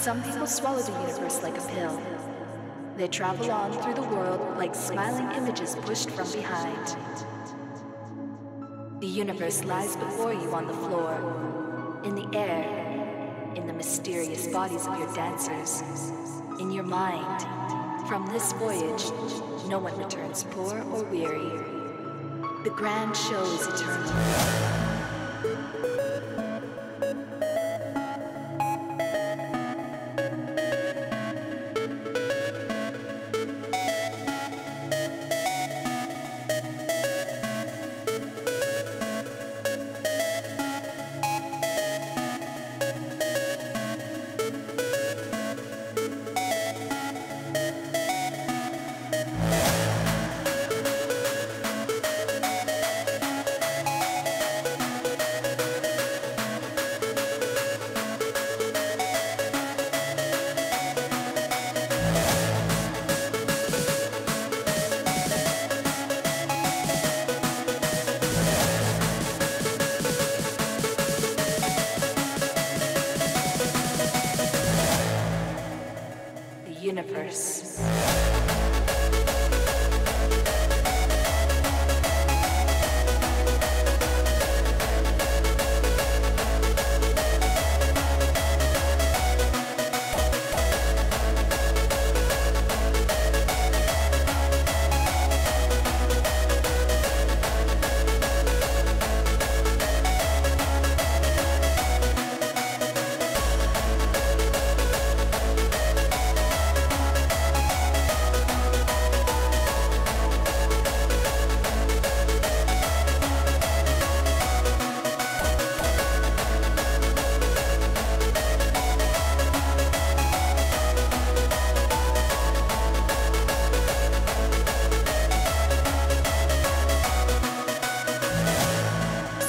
Some people swallow the universe like a pill. They travel on through the world like smiling images pushed from behind. The universe lies before you on the floor, in the air, in the mysterious bodies of your dancers, in your mind. From this voyage, no one returns poor or weary. The grand show is eternal. Universe.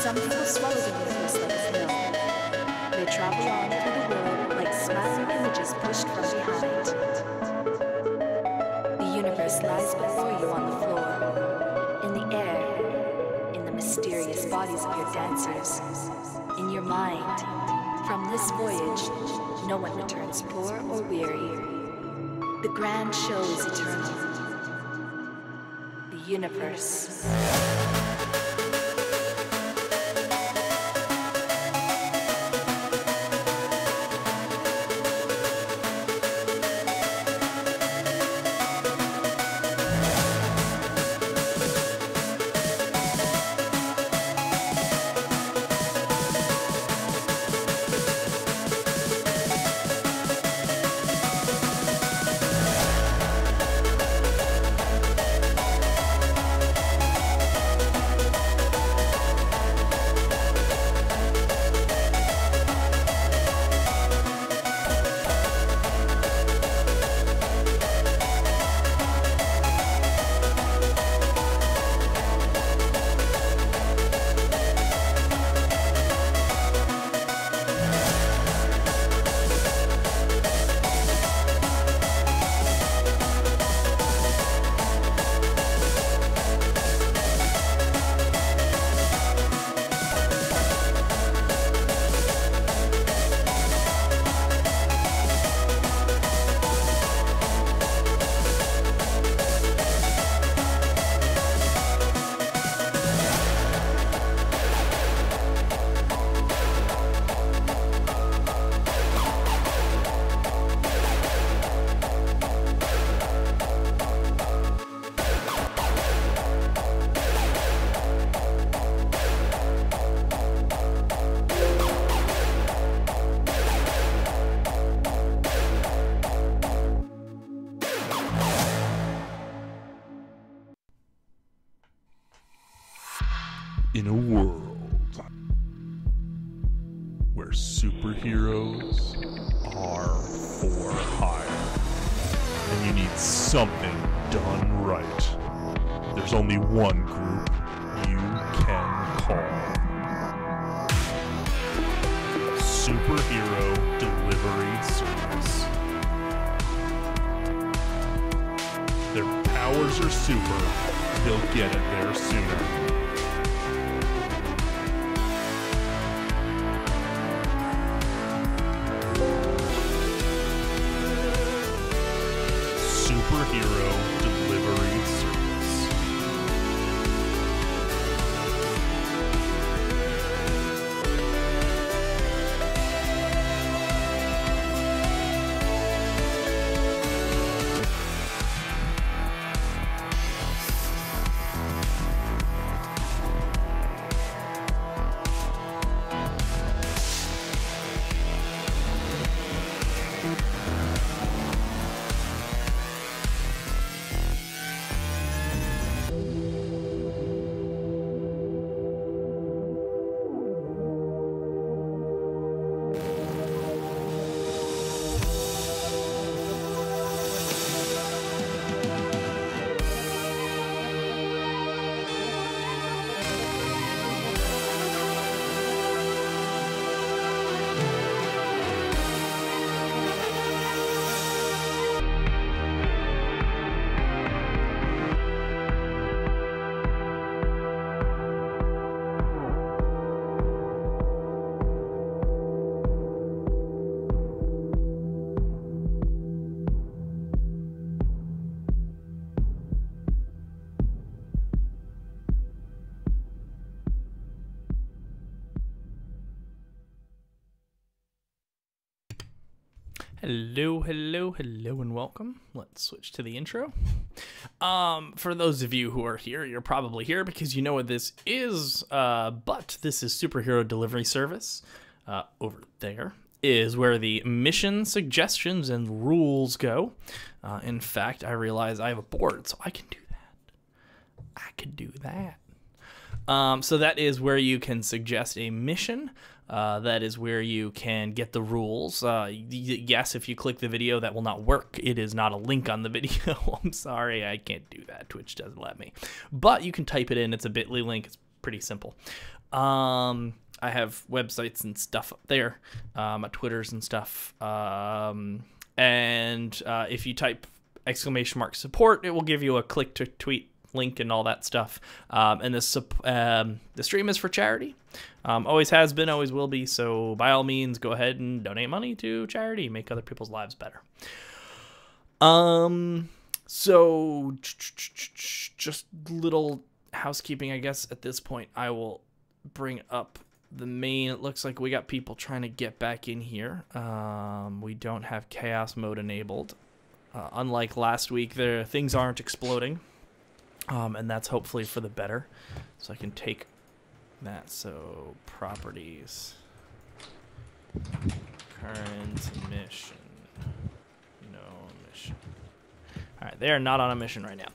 Some people swallow the universe like a pill. They travel on through the world like smiling images pushed from behind. The universe lies before you on the floor, in the air, in the mysterious bodies of your dancers, in your mind. From this voyage, no one returns poor or weary. The grand show is eternal. The universe. In a world where superheroes are for hire and you need something done right, there's only one group you can call. Superhero Delivery Service. Their powers are super, they'll get it there sooner. Hello, hello, hello, and welcome. Let's switch to the intro. For those of you who are here, you're probably here because you know what this is, but this is Superhero Delivery Service. Over there is where the mission suggestions and rules go. In fact, I realize I have a board, so I can do that. So that is where you can suggest a mission. That is where you can get the rules. Yes, if you click the video, that will not work. It is not a link on the video. I'm sorry, I can't do that. Twitch doesn't let me. But you can type it in. It's a bit.ly link. It's pretty simple. I have websites and stuff up there, my Twitters and stuff. And if you type !support, it will give you a click to tweet link and all that stuff. And the stream is for charity. Always has been, always will be. So by all means, go ahead and donate money to charity. Make other people's lives better. So just little housekeeping, I guess. At this point, I will bring up the main. It looks like we got people trying to get back in here. We don't have chaos mode enabled. Unlike last week, things aren't exploding. And that's hopefully for the better. So I can take that. So properties, current mission, no mission. All right, they are not on a mission right now.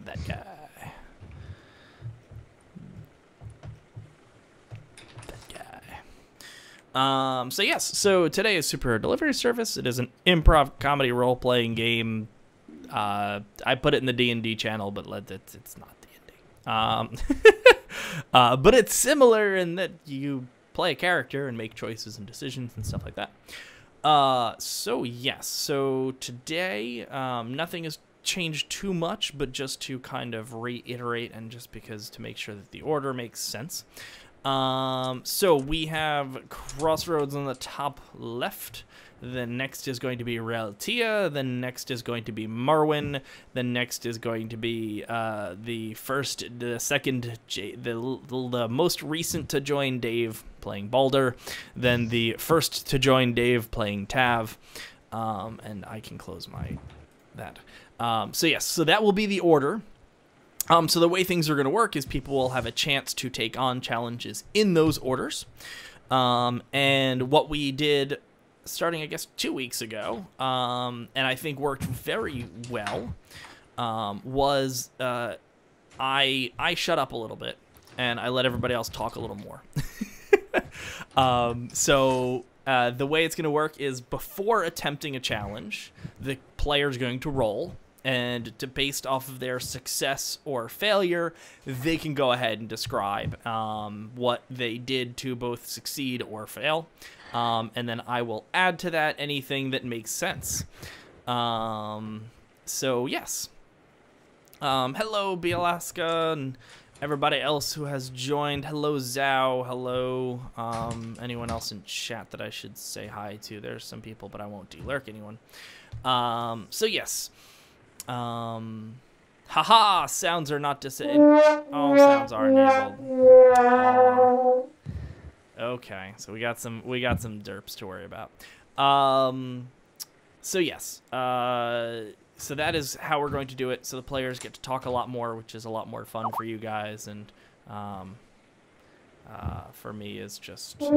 That guy. So yes, so today is Superhero Delivery Service. It is an improv comedy role-playing game. I put it in the D&D channel, but it's not D&D. But it's similar in that you play a character and make choices and decisions and stuff like that. So yes, so today nothing has changed too much, but just to kind of reiterate and just because to make sure that the order makes sense. So we have Crossroads on the top left. The next is going to be Reltia. The next is going to be Marwyn. The next is going to be the most recent to join Dave playing Balder. Then the first to join Dave playing Tav. And I can close that. So yes, so that will be the order. So the way things are going to work is people will have a chance to take on challenges in those orders. And what we did starting, I guess, 2 weeks ago, and I think worked very well, was I shut up a little bit, and I let everybody else talk a little more. So the way it's going to work is before attempting a challenge, the player is going to roll. And based off of their success or failure, they can go ahead and describe what they did to both succeed or fail. And then I will add to that anything that makes sense. So, yes. Hello, Bialaska, and everybody else who has joined. Hello, Zhao. Hello. Anyone else in chat that I should say hi to? There's some people, but I won't de-lurk anyone. So, yes. Haha, sounds are not disabled. Oh, sounds are enabled. Okay, so we got some derps to worry about. So yes, so that is how we're going to do it. So the players get to talk a lot more, which is a lot more fun for you guys, and for me is just all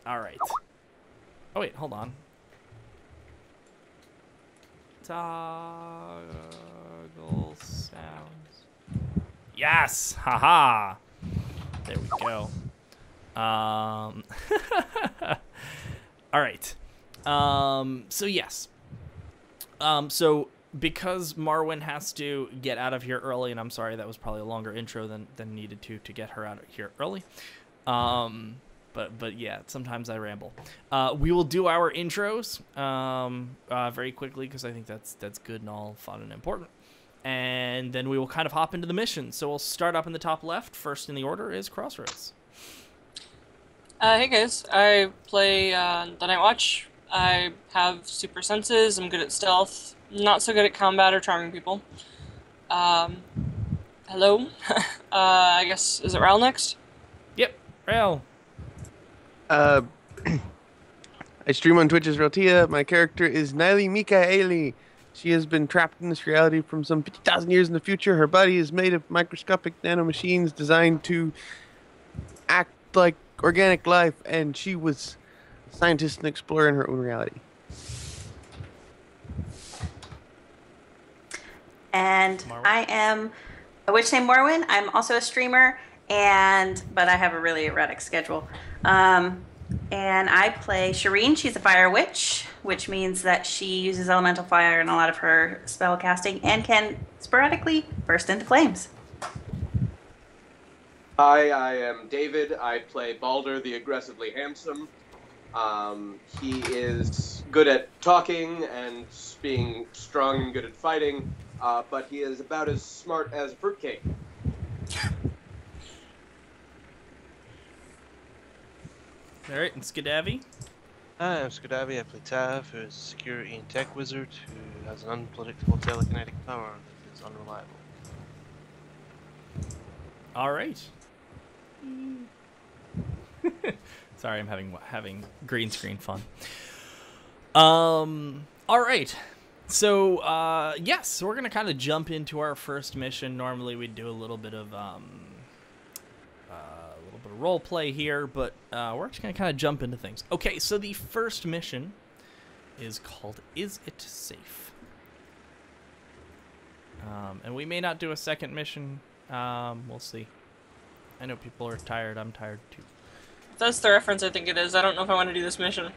right. Oh wait, hold on. Toggle sounds. Yes! Haha! There we go. Alright. So yes. So because Marwyn has to get out of here early, and I'm sorry that was probably a longer intro than needed to get her out of here early. But yeah, sometimes I ramble. We will do our intros very quickly because I think that's good and all fun and important. And then we will kind of hop into the mission. So we'll start up in the top left. First in the order is Crossroads. Hey guys, I play the Night Watch. I have super senses. I'm good at stealth. Not so good at combat or charming people. Hello. I guess, is it Ral next? Yep, Rail. Uh, I stream on Twitch as Reltia. My character is Niley Mikaeli. She has been trapped in this reality from some 50,000 years in the future. Her body is made of microscopic nanomachines designed to act like organic life, and she was a scientist and explorer in her own reality. And I am a witch named Morwin. I'm also a streamer, but I have a really erratic schedule. And I play Shireen. She's a fire witch, which means that she uses elemental fire in a lot of her spell casting and can sporadically burst into flames. Hi, I am David. I play Balder, the aggressively handsome. He is good at talking and being strong and good at fighting, but he is about as smart as a fruitcake. All right, and Skadavi. Hi, I'm Skadavi. I play Tav, who is a security and tech wizard who has an unpredictable telekinetic power that is unreliable. All right. Sorry, I'm having green screen fun. All right. So, yes, we're gonna kind of jump into our first mission. Normally, we'd do a little bit of role play here, but we're just gonna kind of jump into things. Okay, so the first mission is called "Is It Safe?" And we may not do a second mission. We'll see. I know people are tired. I'm tired too. If that's the reference I think it is, I don't know if I want to do this mission.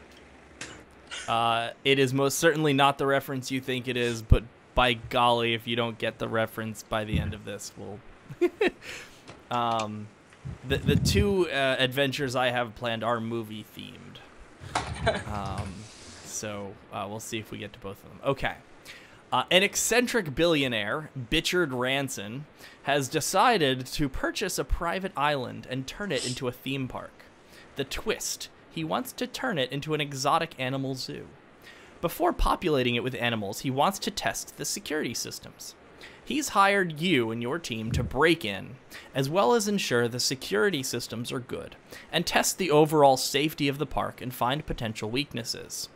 It is most certainly not the reference you think it is, but by golly, if you don't get the reference by the end of this, we'll... The two adventures I have planned are movie themed. So we'll see if we get to both of them. Okay. An eccentric billionaire, Bichard Ranson, has decided to purchase a private island and turn it into a theme park. The twist: he wants to turn it into an exotic animal zoo. Before populating it with animals, he wants to test the security systems. He's hired you and your team to break in, as well as ensure the security systems are good, and test the overall safety of the park and find potential weaknesses.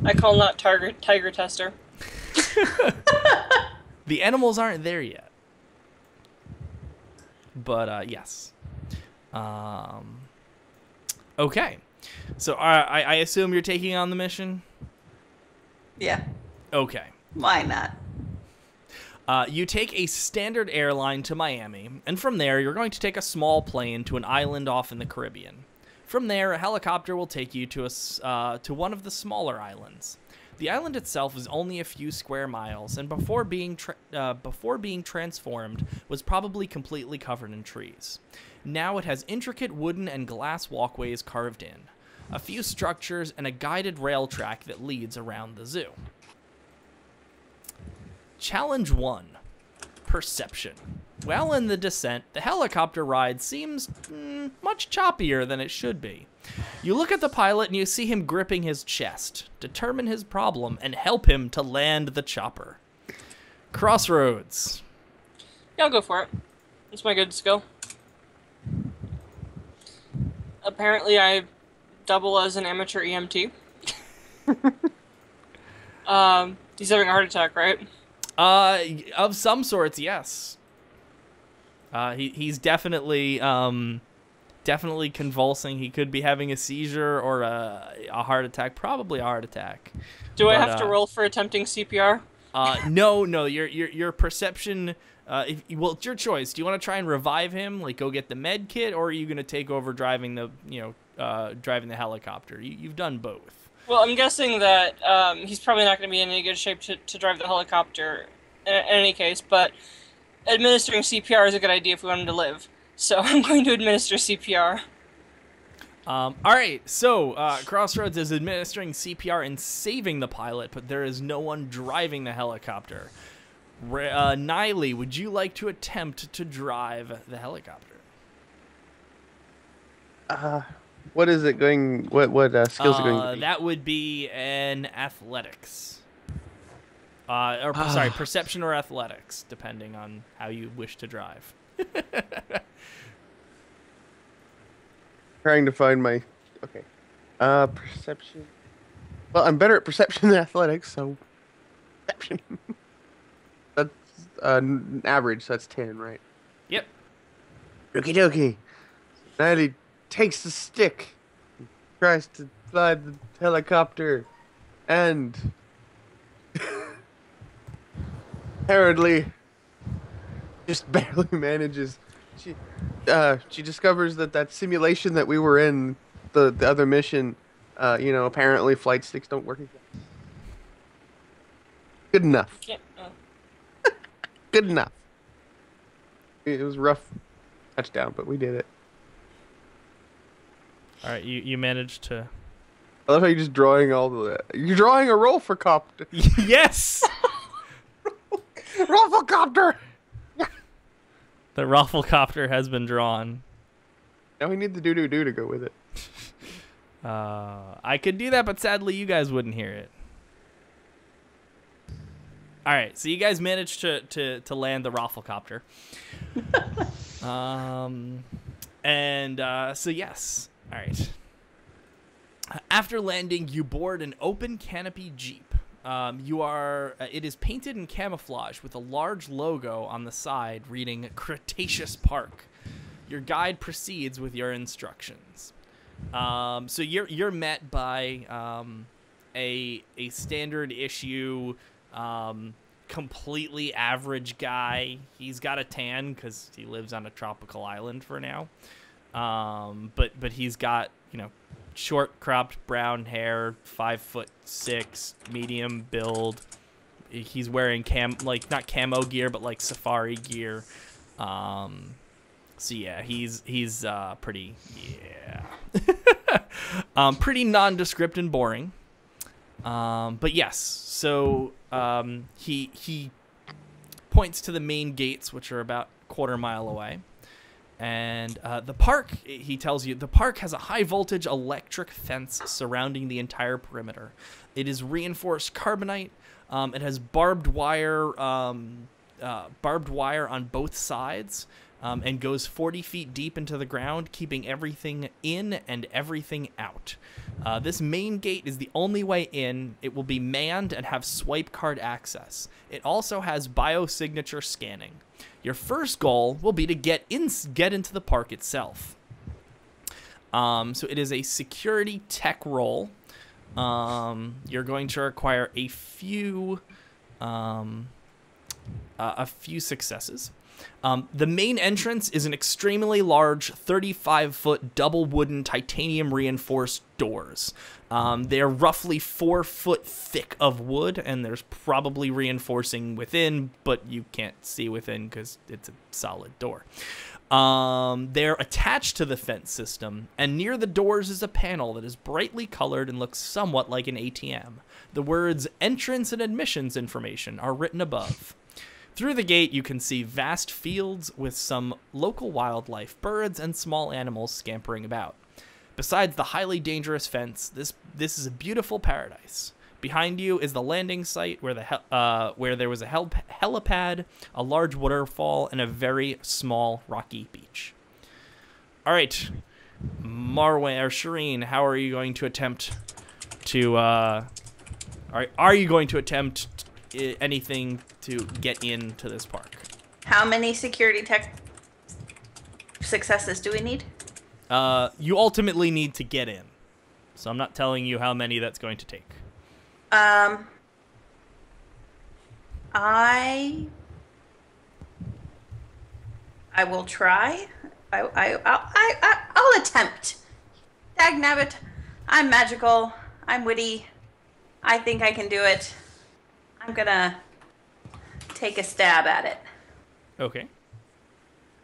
I call not Tiger Tester. The animals aren't there yet. But, yes. Okay. So, I assume you're taking on the mission? Yeah. Okay. Why not? You take a standard airline to Miami, and from there, you're going to take a small plane to an island off in the Caribbean. From there, a helicopter will take you to one of the smaller islands. The island itself is only a few square miles, and before being transformed, was probably completely covered in trees. Now it has intricate wooden and glass walkways carved in, a few structures, and a guided rail track that leads around the zoo. Challenge 1. Perception. While in the descent, the helicopter ride seems much choppier than it should be. You look at the pilot and you see him gripping his chest, determine his problem, and help him to land the chopper. Crossroads. Yeah, I'll go for it. It's my good skill. Apparently, I double as an amateur EMT. He's having a heart attack, right? Of some sorts, yes. He's definitely convulsing. He could be having a seizure or a heart attack. Probably a heart attack. Do I have to roll for attempting CPR? No. Your perception. Well, it's your choice. Do you want to try and revive him, like go get the med kit, or are you going to take over driving the helicopter? You've done both. Well, I'm guessing that he's probably not going to be in any good shape to drive the helicopter in any case, but administering CPR is a good idea if we want him to live. So I'm going to administer CPR. All right, so Crossroads is administering CPR and saving the pilot, but there is no one driving the helicopter. Niley, would you like to attempt to drive the helicopter? What is it going? What skills are going to be? That would be an athletics. Sorry, perception or athletics, depending on how you wish to drive. Trying to find my... Okay. Perception. Well, I'm better at perception than athletics, so... Perception. That's average, so that's 10, right? Yep. Okie dokie. Natalie takes the stick, tries to fly the helicopter, and hurriedly just barely manages. She discovers that simulation that we were in, the other mission, apparently flight sticks don't work exactly. Good enough. Good enough. It was rough touchdown, but we did it. All right, you managed to... I love how you're just drawing all the... You're drawing a roll for copter. Yes! Roll for copter! The Rafflecopter has been drawn. Now we need the do-do-do to go with it. I could do that, but sadly you guys wouldn't hear it. All right, so you guys managed to land the Rafflecopter. So yes. All right. After landing, you board an open canopy Jeep. It is painted in camouflage with a large logo on the side reading Cretaceous Park. Your guide proceeds with your instructions. So you're met by a standard issue, completely average guy. He's got a tan because he lives on a tropical island for now. But he's got, short cropped brown hair, 5'6", medium build. He's wearing not camo gear, but like safari gear. So yeah, he's pretty pretty nondescript and boring. But yes, so he points to the main gates, which are about a quarter mile away. And the park, he tells you, the park has a high voltage electric fence surrounding the entire perimeter. It is reinforced carbonite. It has barbed wire on both sides, and goes 40 feet deep into the ground, keeping everything in and everything out. This main gate is the only way in. It will be manned and have swipe card access. It also has biosignature scanning. Your first goal will be to get into the park itself. So it is a security tech role. You're going to require a few successes. The main entrance is an extremely large 35-foot double wooden titanium reinforced doors. They're roughly 4 foot thick of wood, and there's probably reinforcing within, but you can't see within because it's a solid door. They're attached to the fence system, and near the doors is a panel that is brightly colored and looks somewhat like an ATM. The words entrance and admissions information are written above. Through the gate, you can see vast fields with some local wildlife, birds, and small animals scampering about. Besides the highly dangerous fence, this is a beautiful paradise. Behind you is the landing site where there was a helipad, a large waterfall, and a very small rocky beach. All right, Marwan or Shireen, how are you going to attempt to? Are you going to attempt anything to get into this park? How many security tech successes do we need? You ultimately need to get in. So I'm not telling you how many that's going to take. I will try. I'll attempt. Dagnabbit, I'm magical. I'm witty. I think I can do it. I'm gonna take a stab at it. Okay.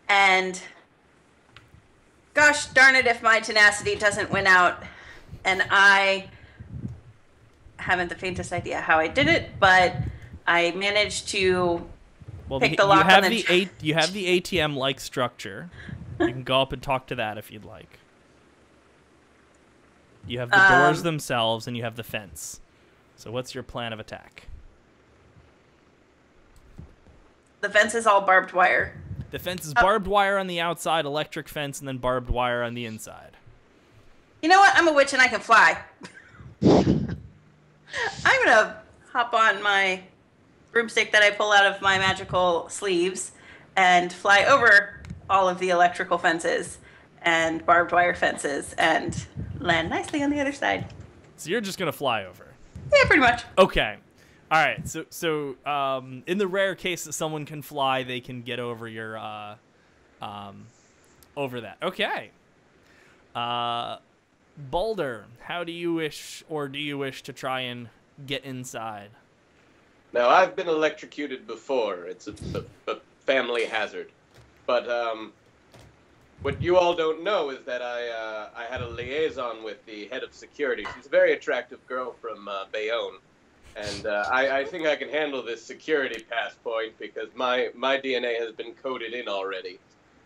And gosh darn it if my tenacity doesn't win out, and I haven't the faintest idea how I did it, but I managed to pick the lock on the... You have the ATM-like structure. You can go up and talk to that if you'd like. You have the doors themselves, and you have the fence. So what's your plan of attack? the fence is all barbed wire. The fence is barbed wire on the outside, electric fence, and then barbed wire on the inside. You know what? I'm a witch and I can fly. I'm gonna hop on my broomstick that I pull out of my magical sleeves and fly over all of the electrical fences and barbed wire fences and land nicely on the other side. So you're just gonna fly over. Yeah, pretty much. Okay. All right. So in the rare case that someone can fly, they can get over your over that. Okay. Boulder, how do you wish, or do you wish to try and get inside? Now, I've been electrocuted before. It's a family hazard. But what you all don't know is that I had a liaison with the head of security. She's a very attractive girl from Bayonne. And I think I can handle this security pass point because my DNA has been coded in already.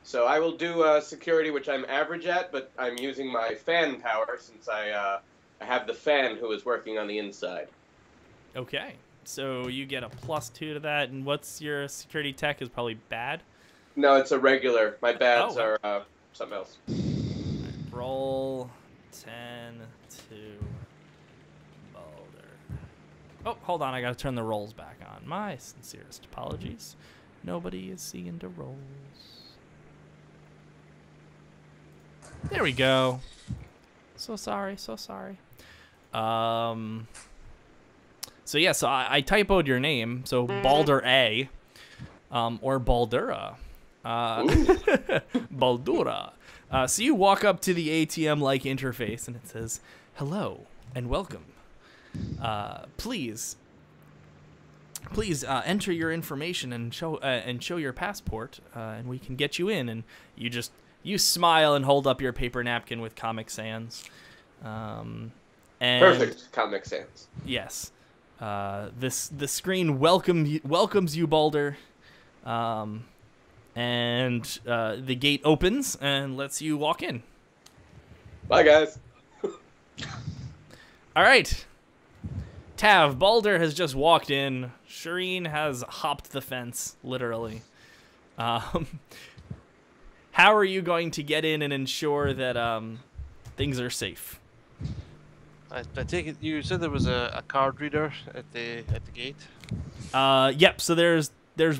So I will do security, which I'm average at, but I'm using my fan power since I have the fan who is working on the inside. Okay. So you get a +2 to that, and what's your security tech is probably bad? No, it's a regular. My bads are something else. Roll 10 to Boulder. Oh, hold on. I got to turn the rolls back on. My sincerest apologies. Nobody is seeing the rolls. There we go. So sorry, so sorry. So yeah, so I typoed your name, so Baldur A, or Baldura. Baldura. So you walk up to the ATM-like interface, and it says, "Hello and welcome. Please enter your information and show your passport, and we can get you in." And you smile and hold up your paper napkin with Comic Sans. And Perfect Comic Sans. Yes. The screen welcomes you, Baldur. And the gate opens and lets you walk in. Bye, guys. All right. Tav, Baldur has just walked in. Shireen has hopped the fence, literally. How are you going to get in and ensure that things are safe? I take it you said there was a card reader at the gate. Yep. So there's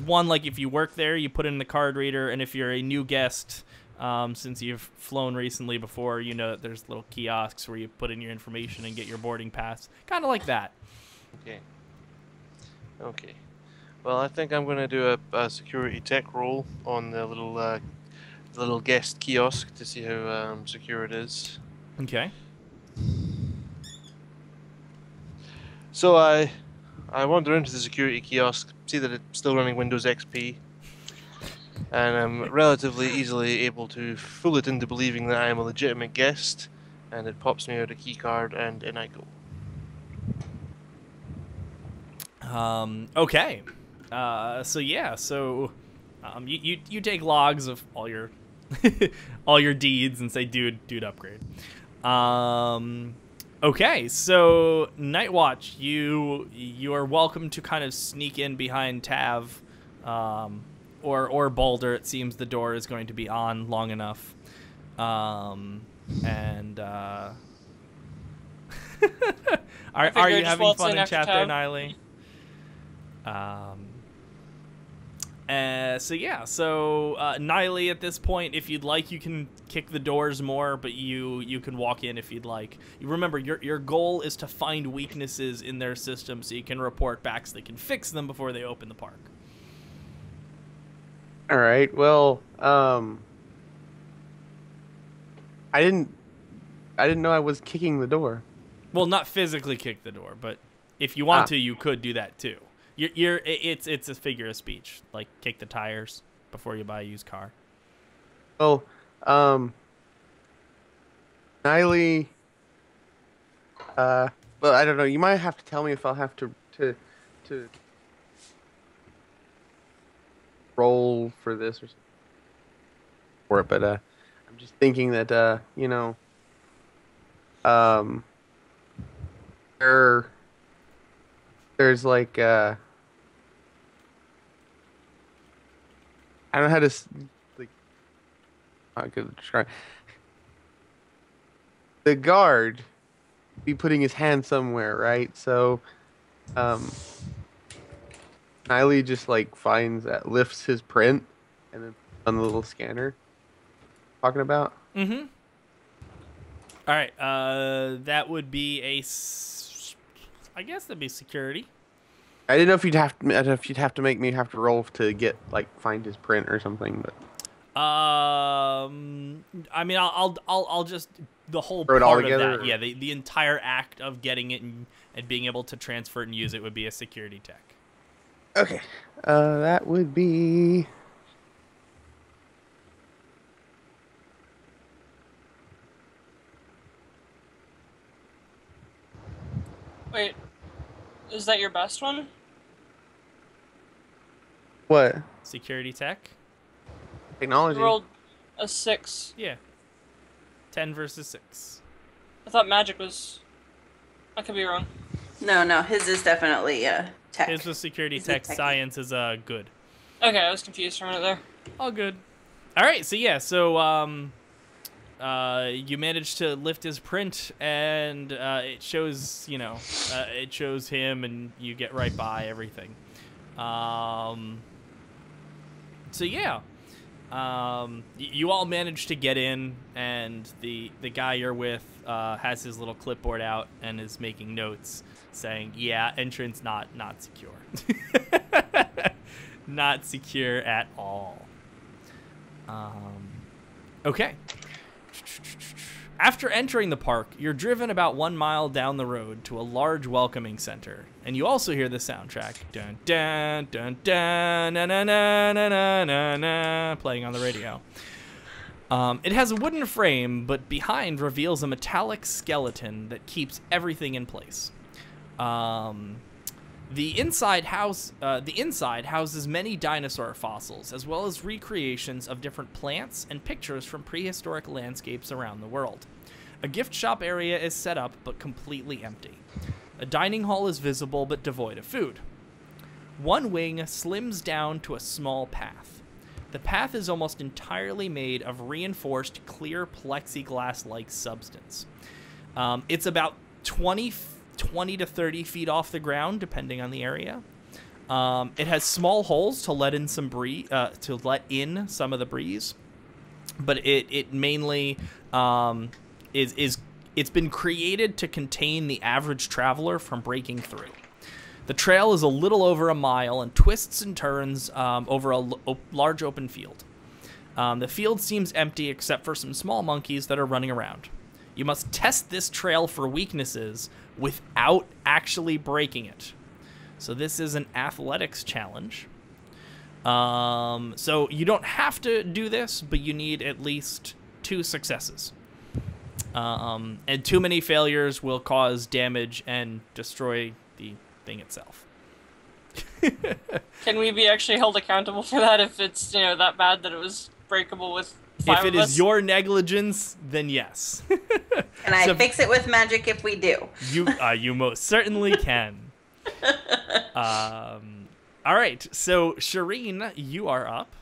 one, like, if you work there, you put in the card reader, and if you're a new guest, since you've flown recently before, you know that there's little kiosks where you put in your information and get your boarding pass, kind of like that. Okay. Well, I think I'm going to do a security tech roll on the little guest kiosk to see how secure it is. Okay. So I wander into the security kiosk, see that it's still running Windows XP, and I'm relatively easily able to fool it into believing that I am a legitimate guest, and it pops me out a key card, and in I go. Okay. So yeah. So you take logs of all your all your deeds and say, dude, upgrade. Okay, so Night Watch, you are welcome to kind of sneak in behind Tav, or Baldur. It seems the door is going to be on long enough, and are you having fun in chat there, Niley? So yeah, Niley, at this point, if you'd like, you can kick the doors more, but you can walk in if you'd like. You remember, your goal is to find weaknesses in their system so you can report back so they can fix them before they open the park. All right. Well, I didn't know I was kicking the door. Well, not physically kick the door, but if you want to, you could do that too. It's a figure of speech, like kick the tires before you buy a used car. Oh, Niley. But I don't know. You might have to tell me if I'll have to roll for this or something for it. But I'm just thinking that there's like I don't know how to like. I could describe. The guard be putting his hand somewhere, right? So, um, Niley just like finds that lifts his print and then on the little scanner. Talking about. Mm-hmm. All right. That would be I guess that'd be security. I didn't know if you'd have to make me have to roll to get like find his print or something, but. I mean, I'll just the whole Throw it all part of together, that. or- Yeah, the entire act of getting it and being able to transfer it and use it would be a security tech. Okay. That would be. Wait, is that your best one? What? Security tech. Technology. You rolled a 6. Yeah. 10 versus 6. I thought magic was. I could be wrong. No, his is definitely tech. His was security His is tech. tech. Science is good. Okay, I was confused for a minute there. All good. All right. So yeah. So you managed to lift his print, and it shows it shows him, and you get right by everything. So yeah. You all managed to get in, and the guy you're with has his little clipboard out and is making notes saying, yeah, entrance not secure. Not secure at all. Okay. After entering the park, you're driven about 1 mile down the road to a large welcoming center, and you also hear the soundtrack, dun dun dun dun na na na na na na na, playing on the radio. It has a wooden frame, but behind reveals a metallic skeleton that keeps everything in place. The inside houses many dinosaur fossils, as well as recreations of different plants and pictures from prehistoric landscapes around the world. A gift shop area is set up, but completely empty. A dining hall is visible, but devoid of food. One wing slims down to a small path. The path is almost entirely made of reinforced clear plexiglass-like substance. It's about 20 to 30 feet off the ground, depending on the area. It has small holes to let in some some of the breeze, but it mainly it's been created to contain the average traveler from breaking through. The trail is a little over a mile and twists and turns over a large open field. The field seems empty except for some small monkeys that are running around. You must test this trail for weaknesses without actually breaking it. So this is an athletics challenge. So you don't have to do this, but you need at least 2 successes. And too many failures will cause damage and destroy the thing itself. Can we be actually held accountable for that if it's that bad that it was breakable with 5 If it of is us? your negligence, then yes. And I fix it with magic if we do. You most certainly can. All right, so Shireen, you are up.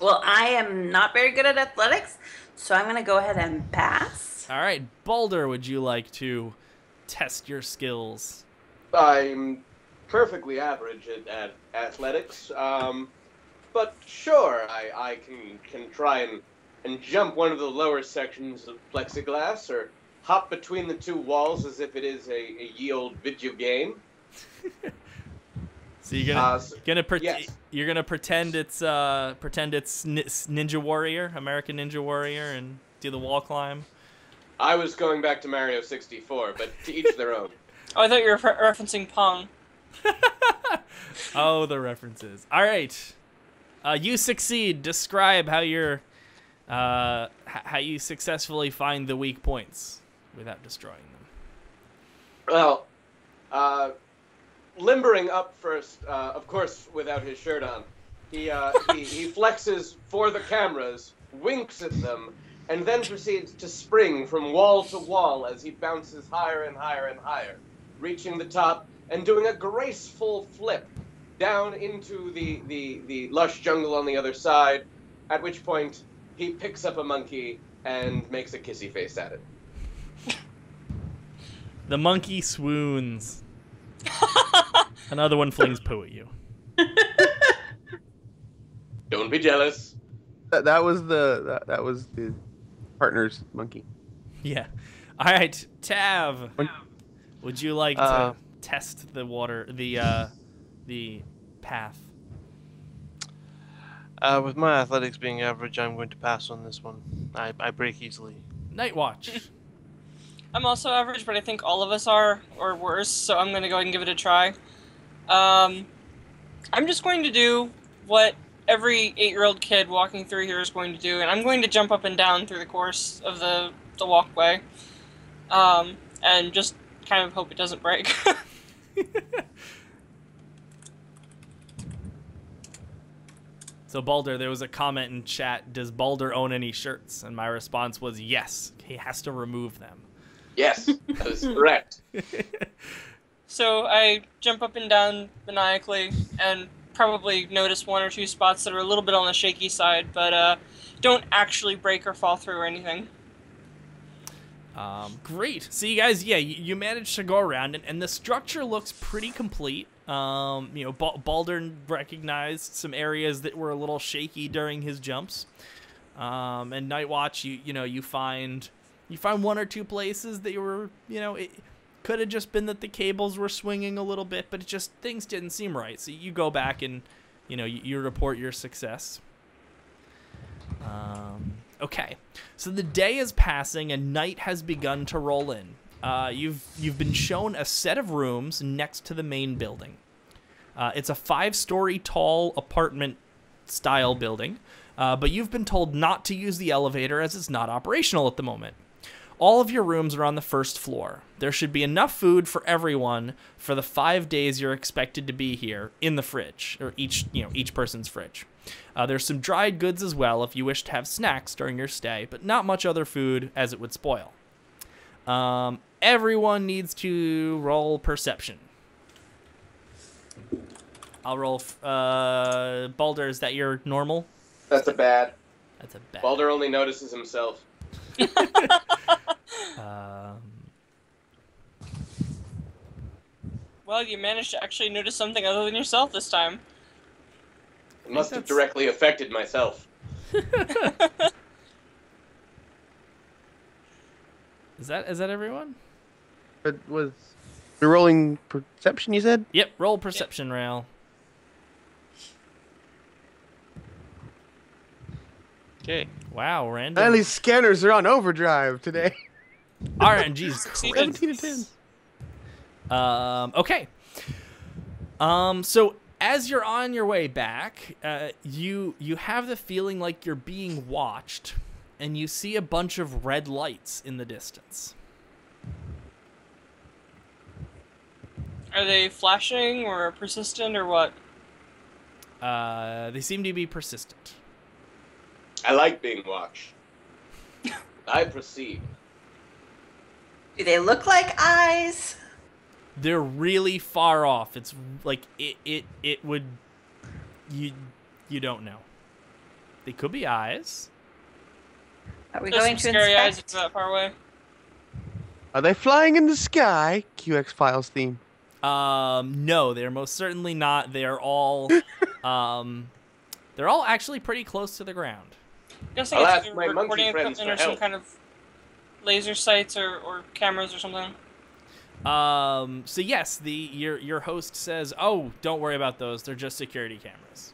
Well, I am not very good at athletics, so I'm going to go ahead and pass. All right, Balder, would you like to test your skills? I'm perfectly average at athletics, but sure, I can try and jump one of the lower sections of plexiglass, or hop between the 2 walls as if it is a ye old video game. So you're Yes. you're gonna pretend it's Ninja Warrior, American Ninja Warrior, and do the wall climb. I was going back to Mario 64, but to each their own. Oh, I thought you were referencing Pong. Oh, the references. All right, you succeed. Describe how you successfully find the weak points without destroying them. Well, limbering up first, of course, without his shirt on. He flexes for the cameras, winks at them, and then proceeds to spring from wall to wall as he bounces higher and higher and higher, reaching the top and doing a graceful flip down into the lush jungle on the other side, at which point he picks up a monkey and makes a kissy face at it. The monkey swoons. Another one flings poo at you. Don't be jealous. That was the partner's monkey. Yeah. All right, Tav. Would you like to test the water, the path? With my athletics being average, I'm going to pass on this one. I break easily. Night Watch. I'm also average, but I think all of us are, or worse, so I'm going to go ahead and give it a try. I'm just going to do what every 8-year-old kid walking through here is going to do, and I'm going to jump up and down through the course of the walkway, and just kind of hope it doesn't break. So Balder, there was a comment in chat, does Balder own any shirts? And my response was yes, he has to remove them. Yes, that is correct. So I jump up and down maniacally, and probably notice 1 or 2 spots that are a little bit on the shaky side, but don't actually break or fall through or anything. Great. So you guys, yeah, you managed to go around, and the structure looks pretty complete. Balder recognized some areas that were a little shaky during his jumps. And Night Watch, you find 1 or 2 places that you were, it could have just been that the cables were swinging a little bit, but it just, things didn't seem right. So you go back and, you report your success. Okay, so the day is passing and night has begun to roll in. You've been shown a set of rooms next to the main building. It's a 5-story tall apartment-style building, but you've been told not to use the elevator as it's not operational at the moment. All of your rooms are on the 1st floor. There should be enough food for everyone for the 5 days you're expected to be here in the fridge, or each person's fridge. There's some dried goods as well if you wish to have snacks during your stay, but not much other food as it would spoil. Everyone needs to roll perception. I'll roll. Balder, is that your normal? That's a bad. That's a bad. Balder only notices himself. Well, you managed to actually notice something other than yourself this time. It must have directly affected myself. Is that everyone? But was you're rolling perception, you said? Yep, roll perception, Rail. Okay. Wow, random. All these scanners are on overdrive today. RNG's crazy. 17 to 10. Okay. So as you're on your way back, you have the feeling like you're being watched, and you see a bunch of red lights in the distance. Are they flashing or persistent or what? They seem to be persistent. I like being watched. I proceed. Do they look like eyes? They're really far off. It's like it would you don't know. They could be eyes. Are we There's going some to scary eyes inspect? that far away. Are they flying in the sky? QX Files theme. No, they're most certainly not. They're all actually pretty close to the ground. Guessing I'll it's ask either my monkey recording friends equipment or for some help. kind of laser sights or cameras or something. So yes, your host says, "Oh, don't worry about those. They're just security cameras."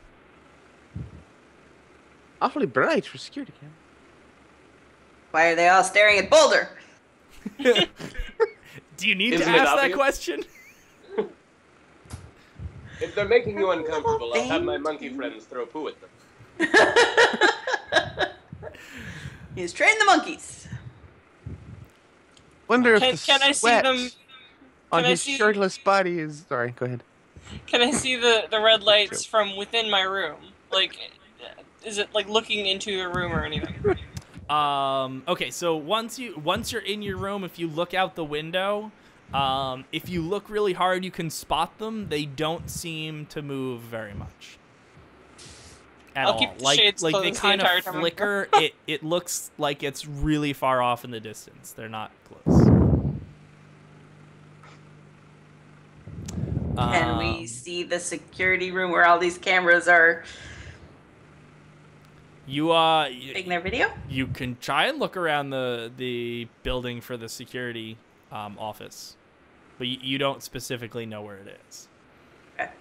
Awfully bright for security cam. Why are they all staring at Boulder? Do you need Isn't to it ask that obvious? question? If they're making you uncomfortable, I'll have my monkey friends throw poo at them. He's trained the monkeys. Wonder if Can the I see sweat them? on can I his see- shirtless body is. Sorry, go ahead. Can I see the red lights from within my room? Like, is it like looking into your room or anything? Okay, so once you're in your room, if you look out the window, If you look really hard, you can spot them. They don't seem to move very much. At I'll all. keep the Like shades they closed the kind entire of time I'm flicker. it looks like it's really far off in the distance. They're not close. Can we see the security room where all these cameras are taking their video? You can try and look around the building for the security office, but you don't specifically know where it is. Okay.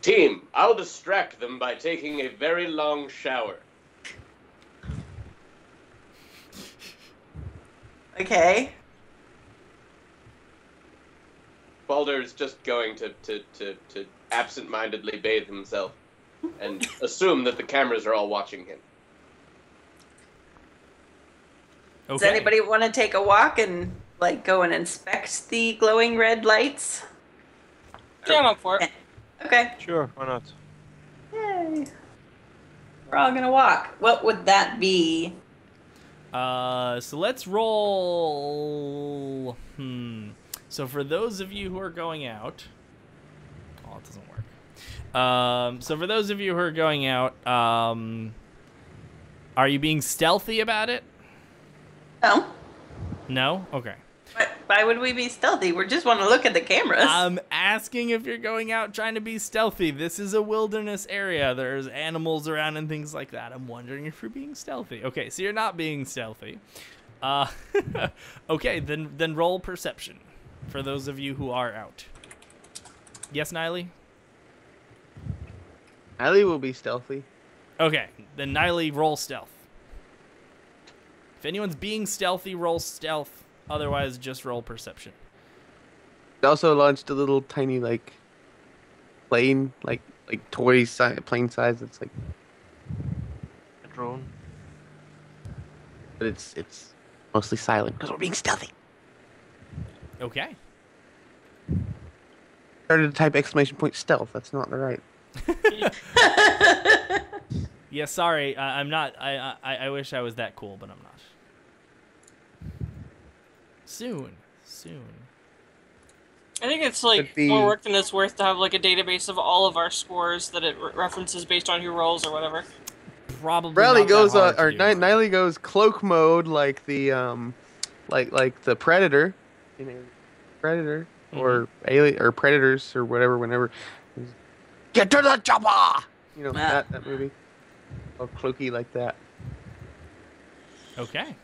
Team, I'll distract them by taking a very long shower. Okay. Balder's just going to absent-mindedly bathe himself and assume that the cameras are all watching him. Does anybody want to take a walk and like go and inspect the glowing red lights? Yeah, I'm up for it. Okay. Sure, why not? Yay. We're all gonna walk. What would that be? So let's roll. So for those of you who are going out, it doesn't work. So for those of you who are going out, are you being stealthy about it? No. No? Okay. Why would we be stealthy? We just want to look at the cameras. I'm asking if you're going out trying to be stealthy. This is a wilderness area. There's animals around and things like that. I'm wondering if you're being stealthy. Okay, so you're not being stealthy. Okay, then roll perception for those of you who are out. Yes, Niley? Niley will be stealthy. Okay, then Niley, roll stealth. If anyone's being stealthy, roll stealth. Otherwise, just roll perception. It also launched a little tiny like plane, like toy plane size. It's like A drone. but it's mostly silent because we're being stealthy. Okay. Started to type exclamation point stealth. That's not the right. Yeah, sorry. I'm not. I wish I was that cool, but I'm not. Soon. I think it's like more work than it's worth to have like a database of all of our scores that it references based on who rolls or whatever. Probably. Riley not goes that hard to do. Niley goes cloak mode like the like the Predator, Predator or alien or Predators or whatever. Whenever get to the chopper, that movie. All cloaky like that. Okay.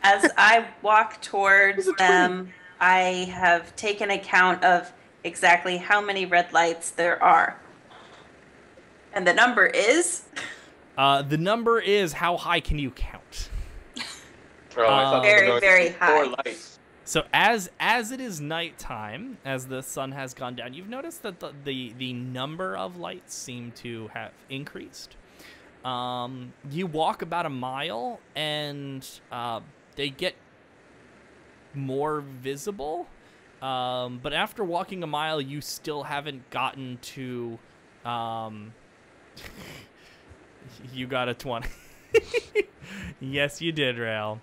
As I walk towards them, I have taken account of exactly how many red lights there are. And the number is? The number is how high can you count? Very, very high. 4 lights. So as it is nighttime, as the sun has gone down, you've noticed that the number of lights seem to have increased. You walk about a mile and they get more visible, but after walking a mile, you still haven't gotten to. You got a 20. Yes, you did, Rael.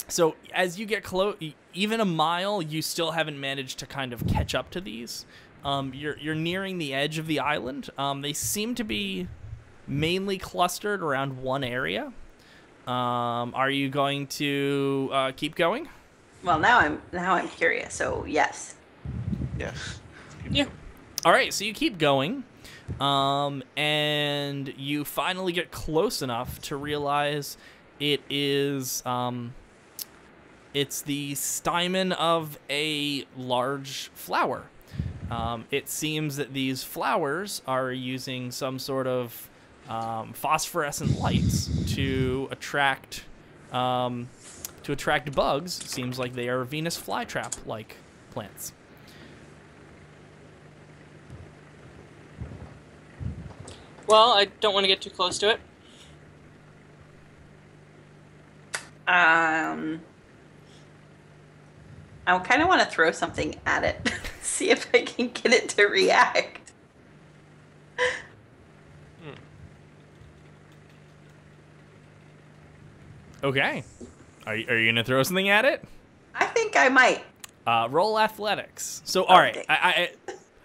So as you get close, even a mile, you still haven't managed to kind of catch up to these. You're nearing the edge of the island. They seem to be mainly clustered around one area. Are you going to keep going? Well, now I'm curious. So yes. Yes. Yeah. All right, so you keep going, and you finally get close enough to realize it is it's the stamen of a large flower. It seems that these flowers are using some sort of phosphorescent lights to attract bugs. Seems like they are Venus flytrap-like plants. Well, I don't want to get too close to it. I kind of want to throw something at it. See if I can get it to react. Okay. Are you gonna throw something at it? I think think I might. Roll athletics. So, all right, Okay. I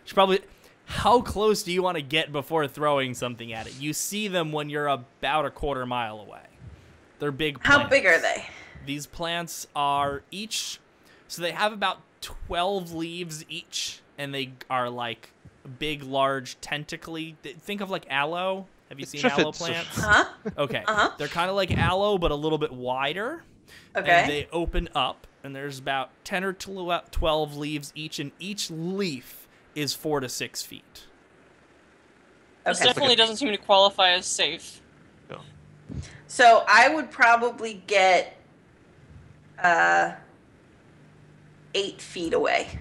should probably. How close do you want to get before throwing something at it? You see them when you're about a quarter mile away. They're big plants. How big are they? These plants are each, so they have about 12 leaves each, and they are like big, large, tentacly. Think of like aloe. Have you seen aloe plants? Huh? Okay. They're kind of like aloe, but a little bit wider. Okay. And they open up, and there's about 10 or 12 leaves each, and each leaf is 4 to 6 feet. This Okay. definitely doesn't seem to qualify as safe. No. So I would probably get 8 feet away.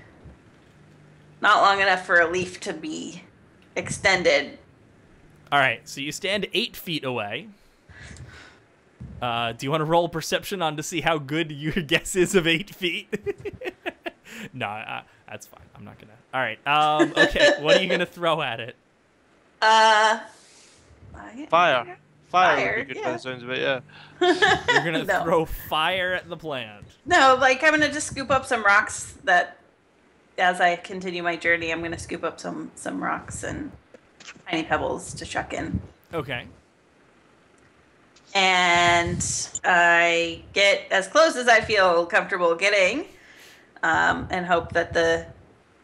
Not long enough for a leaf to be extended. All right, so you stand 8 feet away. Do you want to roll perception on to see how good your guess is of 8 feet? No, that's fine. I'm not gonna. All right. Okay. What are you gonna throw at it? Fire. Fire would be good by yeah. the sounds of it, yeah. You're gonna No. throw fire at the plant. No, like I'm gonna just scoop up some rocks that, as I continue my journey, I'm gonna scoop up some rocks and tiny pebbles to chuck in. Okay. And I get as close as I feel comfortable getting, and hope that the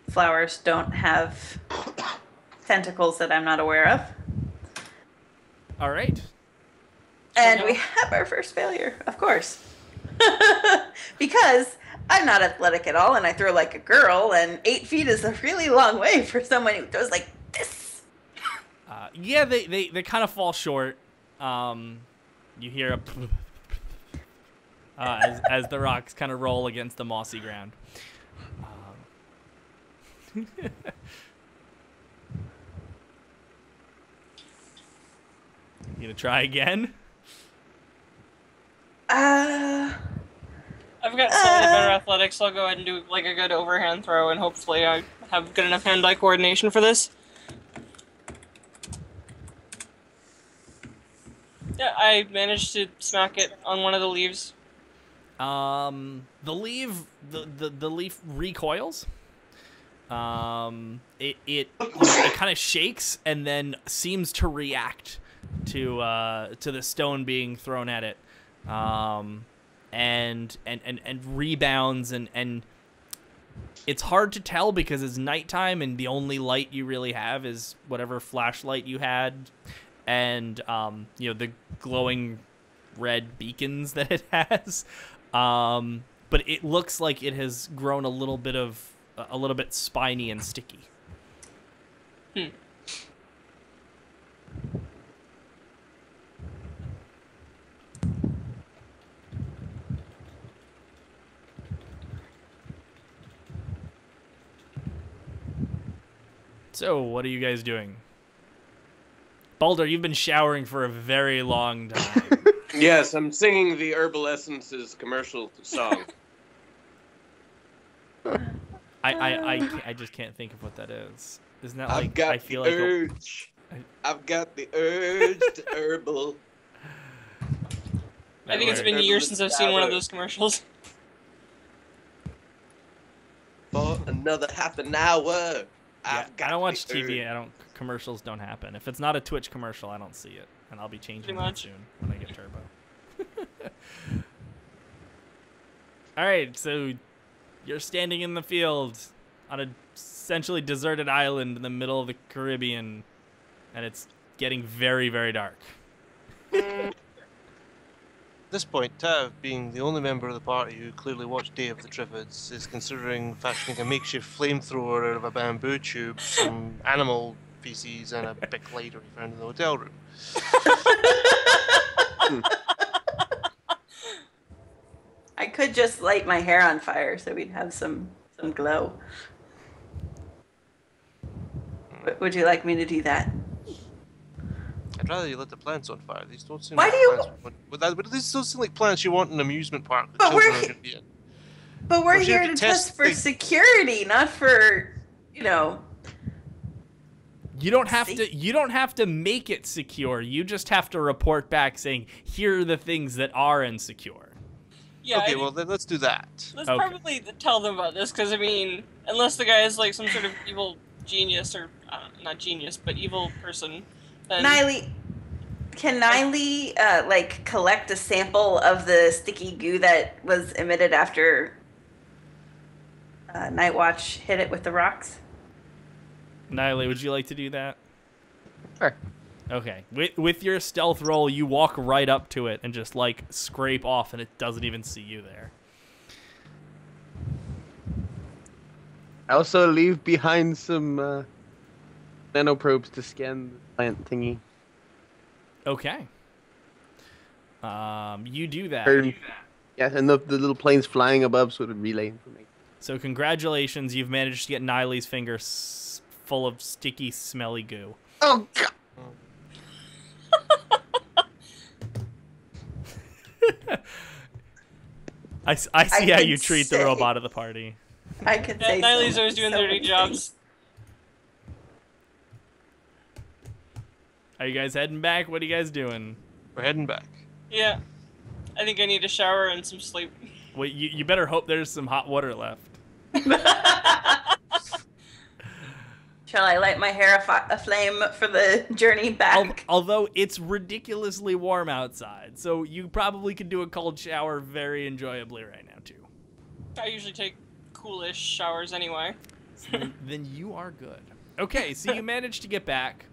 flowers don't have tentacles that I'm not aware of. All right. And we have our first failure, of course. Because I'm not athletic at all, and I throw like a girl, and 8 feet is a really long way for someone who throws like this. Yeah, they kind of fall short. You hear a as the rocks kind of roll against the mossy ground. You gonna try again? I've got slightly better athletics, so I'll go ahead and do like a good overhand throw, and hopefully I have good enough hand-eye coordination for this. Yeah, I managed to smack it on one of the leaves. The leaf recoils. It kind of shakes and then seems to react to the stone being thrown at it, and rebounds and it's hard to tell because it's nighttime and the only light you really have is whatever flashlight you had, and the glowing red beacons that it has. But it looks like it has grown a little bit spiny and sticky. So, what are you guys doing? Baldur, you've been showering for a very long time. Yes, I'm singing the Herbal Essences commercial song. I just can't think of what that is. Isn't that like I've got I feel the like urge. I've got the urge to herbal. I think it's been years since I've seen one of those commercials. For another half an hour. Yeah, I've got I don't watch the TV. urge. Commercials don't happen. If it's not a Twitch commercial, I don't see it, and I'll be changing Pretty that much. soon when I get Turbo. All right, so you're standing in the field on a essentially deserted island in the middle of the Caribbean, and it's getting very, very dark. At this point, Tav, being the only member of the party who clearly watched Day of the Triffids, is considering fashioning a makeshift flamethrower out of a bamboo tube, some animal feces, and a big lighter he found in the hotel room. I could just light my hair on fire so we'd have some glow. Would you like me to do that? I'd rather you lit the plants on fire. These don't seem Why like do you- plants. But these don't seem like plants you want in an amusement park that But children we're- are going to be in. But we're Or here should to we test test for the- security, not for, You don't have to make it secure. You just have to report back saying, here are the things that are insecure. Yeah. Okay, well then let's do that. Let's Okay. probably tell them about this, because I mean, unless the guy is like some sort of evil genius or not genius, but evil person, then Can Niley like collect a sample of the sticky goo that was emitted after Night Watch hit it with the rocks? Niley, would you like to do that? Sure. Okay. With your stealth roll, you walk right up to it and just like scrape off, and it doesn't even see you there. I also leave behind some nanoprobes to scan the plant thingy. Okay. You do that. Yeah, and the little planes flying above sort of relay information. So congratulations, you've managed to get Niley's finger full of sticky, smelly goo. Oh, God. I see how you treat the robot of the party. I could yeah, say Niley's so, always doing so dirty many jobs. things. Are you guys heading back? What are you guys doing? We're heading back. Yeah. I think I need a shower and some sleep. Wait, you better hope there's some hot water left. Shall I light my hair aflame for the journey back? Although it's ridiculously warm outside, so you probably could do a cold shower very enjoyably right now, too. I usually take coolish showers anyway. Then you are good. Okay, so you managed to get back.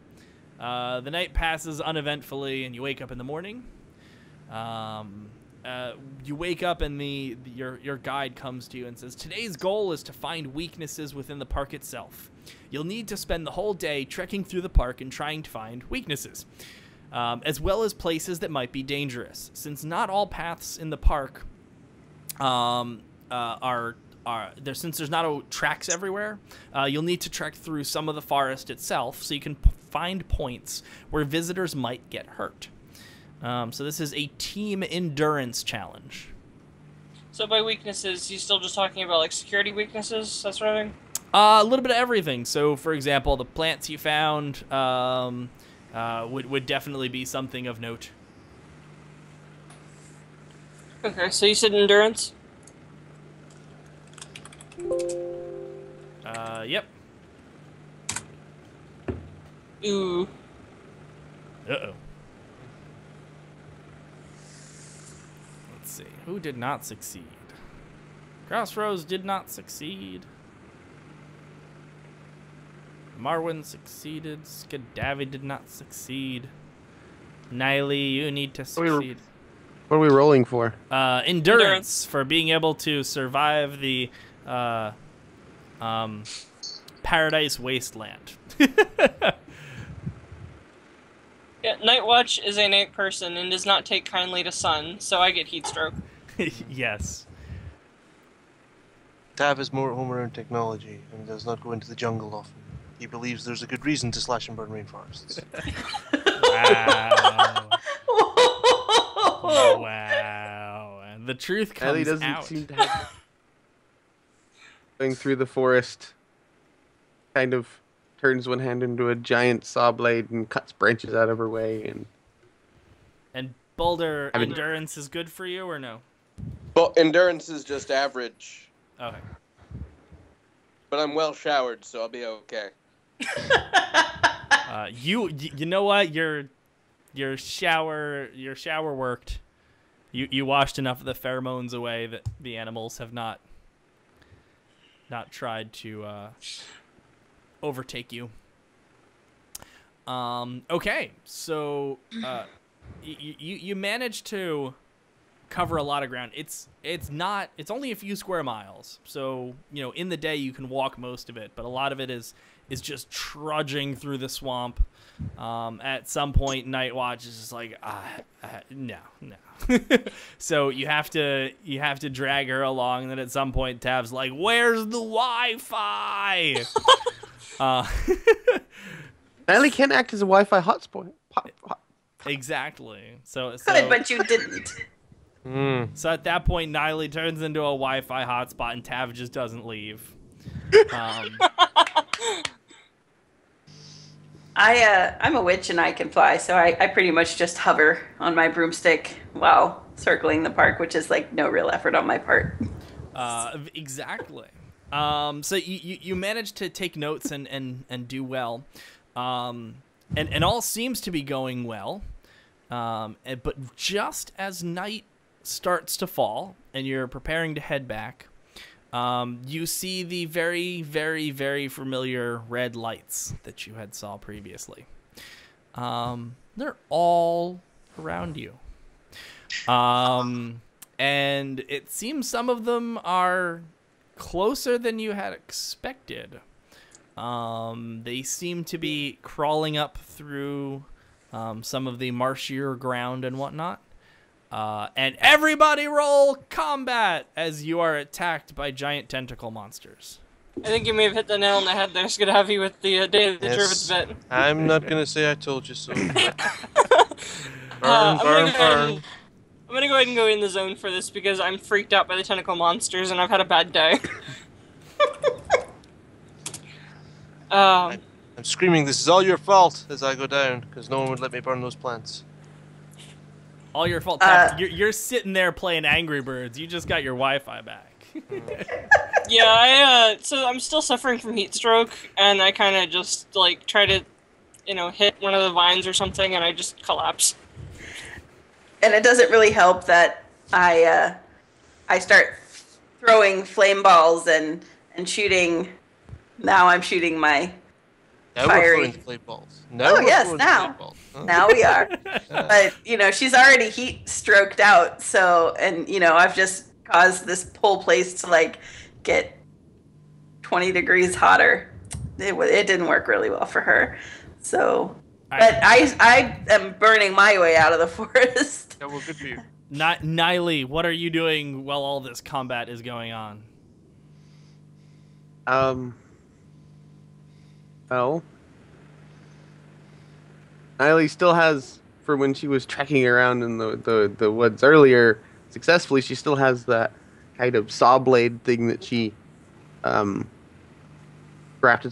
The night passes uneventfully, and you wake up in the morning. You wake up, and your guide comes to you and says, "Today's goal is to find weaknesses within the park itself. You'll need to spend the whole day trekking through the park and trying to find weaknesses, as well as places that might be dangerous. Since not all paths in the park since there's not tracks everywhere, you'll need to trek through some of the forest itself so you can find points where visitors might get hurt." So this is a team endurance challenge. So by weaknesses, you still just talking about like security weaknesses, that sort of thing? A little bit of everything. So, for example, the plants you found would definitely be something of note. Okay, so you said endurance? Yep. Ooh. Uh-oh. Let's see. Who did not succeed? Crossroads did not succeed. Marwin succeeded. Skadavi did not succeed. Niley, you need to succeed. What are we rolling for? Endurance for being able to survive the Paradise Wasteland. Yeah, Night Watch is a night person and does not take kindly to sun, so I get heat stroke. Yes. Tav is more at home around technology and does not go into the jungle often. He believes there's a good reason to slash and burn rainforests. Wow. Wow. And the truth Ellie comes doesn't out. seem to have going through the forest. Kind of turns one hand into a giant saw blade and cuts branches out of her way. And Boulder, endurance is good for you or no? Well, endurance is just average, Okay. but I'm well showered, so I'll be okay. You know what? Your shower worked. You washed enough of the pheromones away that the animals have not tried to overtake you. Okay, so you managed to cover a lot of ground. It's only a few square miles, so in the day you can walk most of it, but a lot of it is just trudging through the swamp. At some point, Night Watch is just like, no. So you have to drag her along, and then at some point, Tav's like, "Where's the Wi-Fi?" Ellie can act as a Wi-Fi hotspot. Exactly. So Good, but you didn't. So at that point, Niley turns into a Wi-Fi hotspot, and Tav just doesn't leave. I'm a witch and I can fly, so I pretty much just hover on my broomstick while circling the park, which is like no real effort on my part. Exactly. So you managed to take notes and do well, and all seems to be going well. But just as night starts to fall and you're preparing to head back, you see the very, very, very familiar red lights that you had saw previously. They're all around you. And it seems some of them are closer than you had expected. They seem to be crawling up through some of the marshier ground and whatnot. And everybody roll combat as you are attacked by giant tentacle monsters. I think you may have hit the nail on the head there, Skadavi, with the day of the Jervis bit. I'm not going to say I told you so. I'm gonna go ahead and go in the zone for this because I'm freaked out by the tentacle monsters and I've had a bad day. I'm screaming, "This is all your fault!" as I go down, because no one would let me burn those plants. All your fault. You're sitting there playing Angry Birds. You just got your Wi-Fi back. Yeah, so I'm still suffering from heat stroke, and I kind of just, like, try to, hit one of the vines or something, and I just collapse. And it doesn't really help that I start throwing flame balls and shooting. Now I'm shooting my fiery. We're throwing flame balls. Now we are. But she's already heat stroked out. So I've just caused this whole place to like get 20 degrees hotter. It didn't work really well for her. So, but I am burning my way out of the forest. Yeah, well, good for you. Niley, what are you doing while all this combat is going on? Well, Niley still has, for when she was trekking around in the woods earlier, successfully, she still has that kind of saw blade thing that she crafted.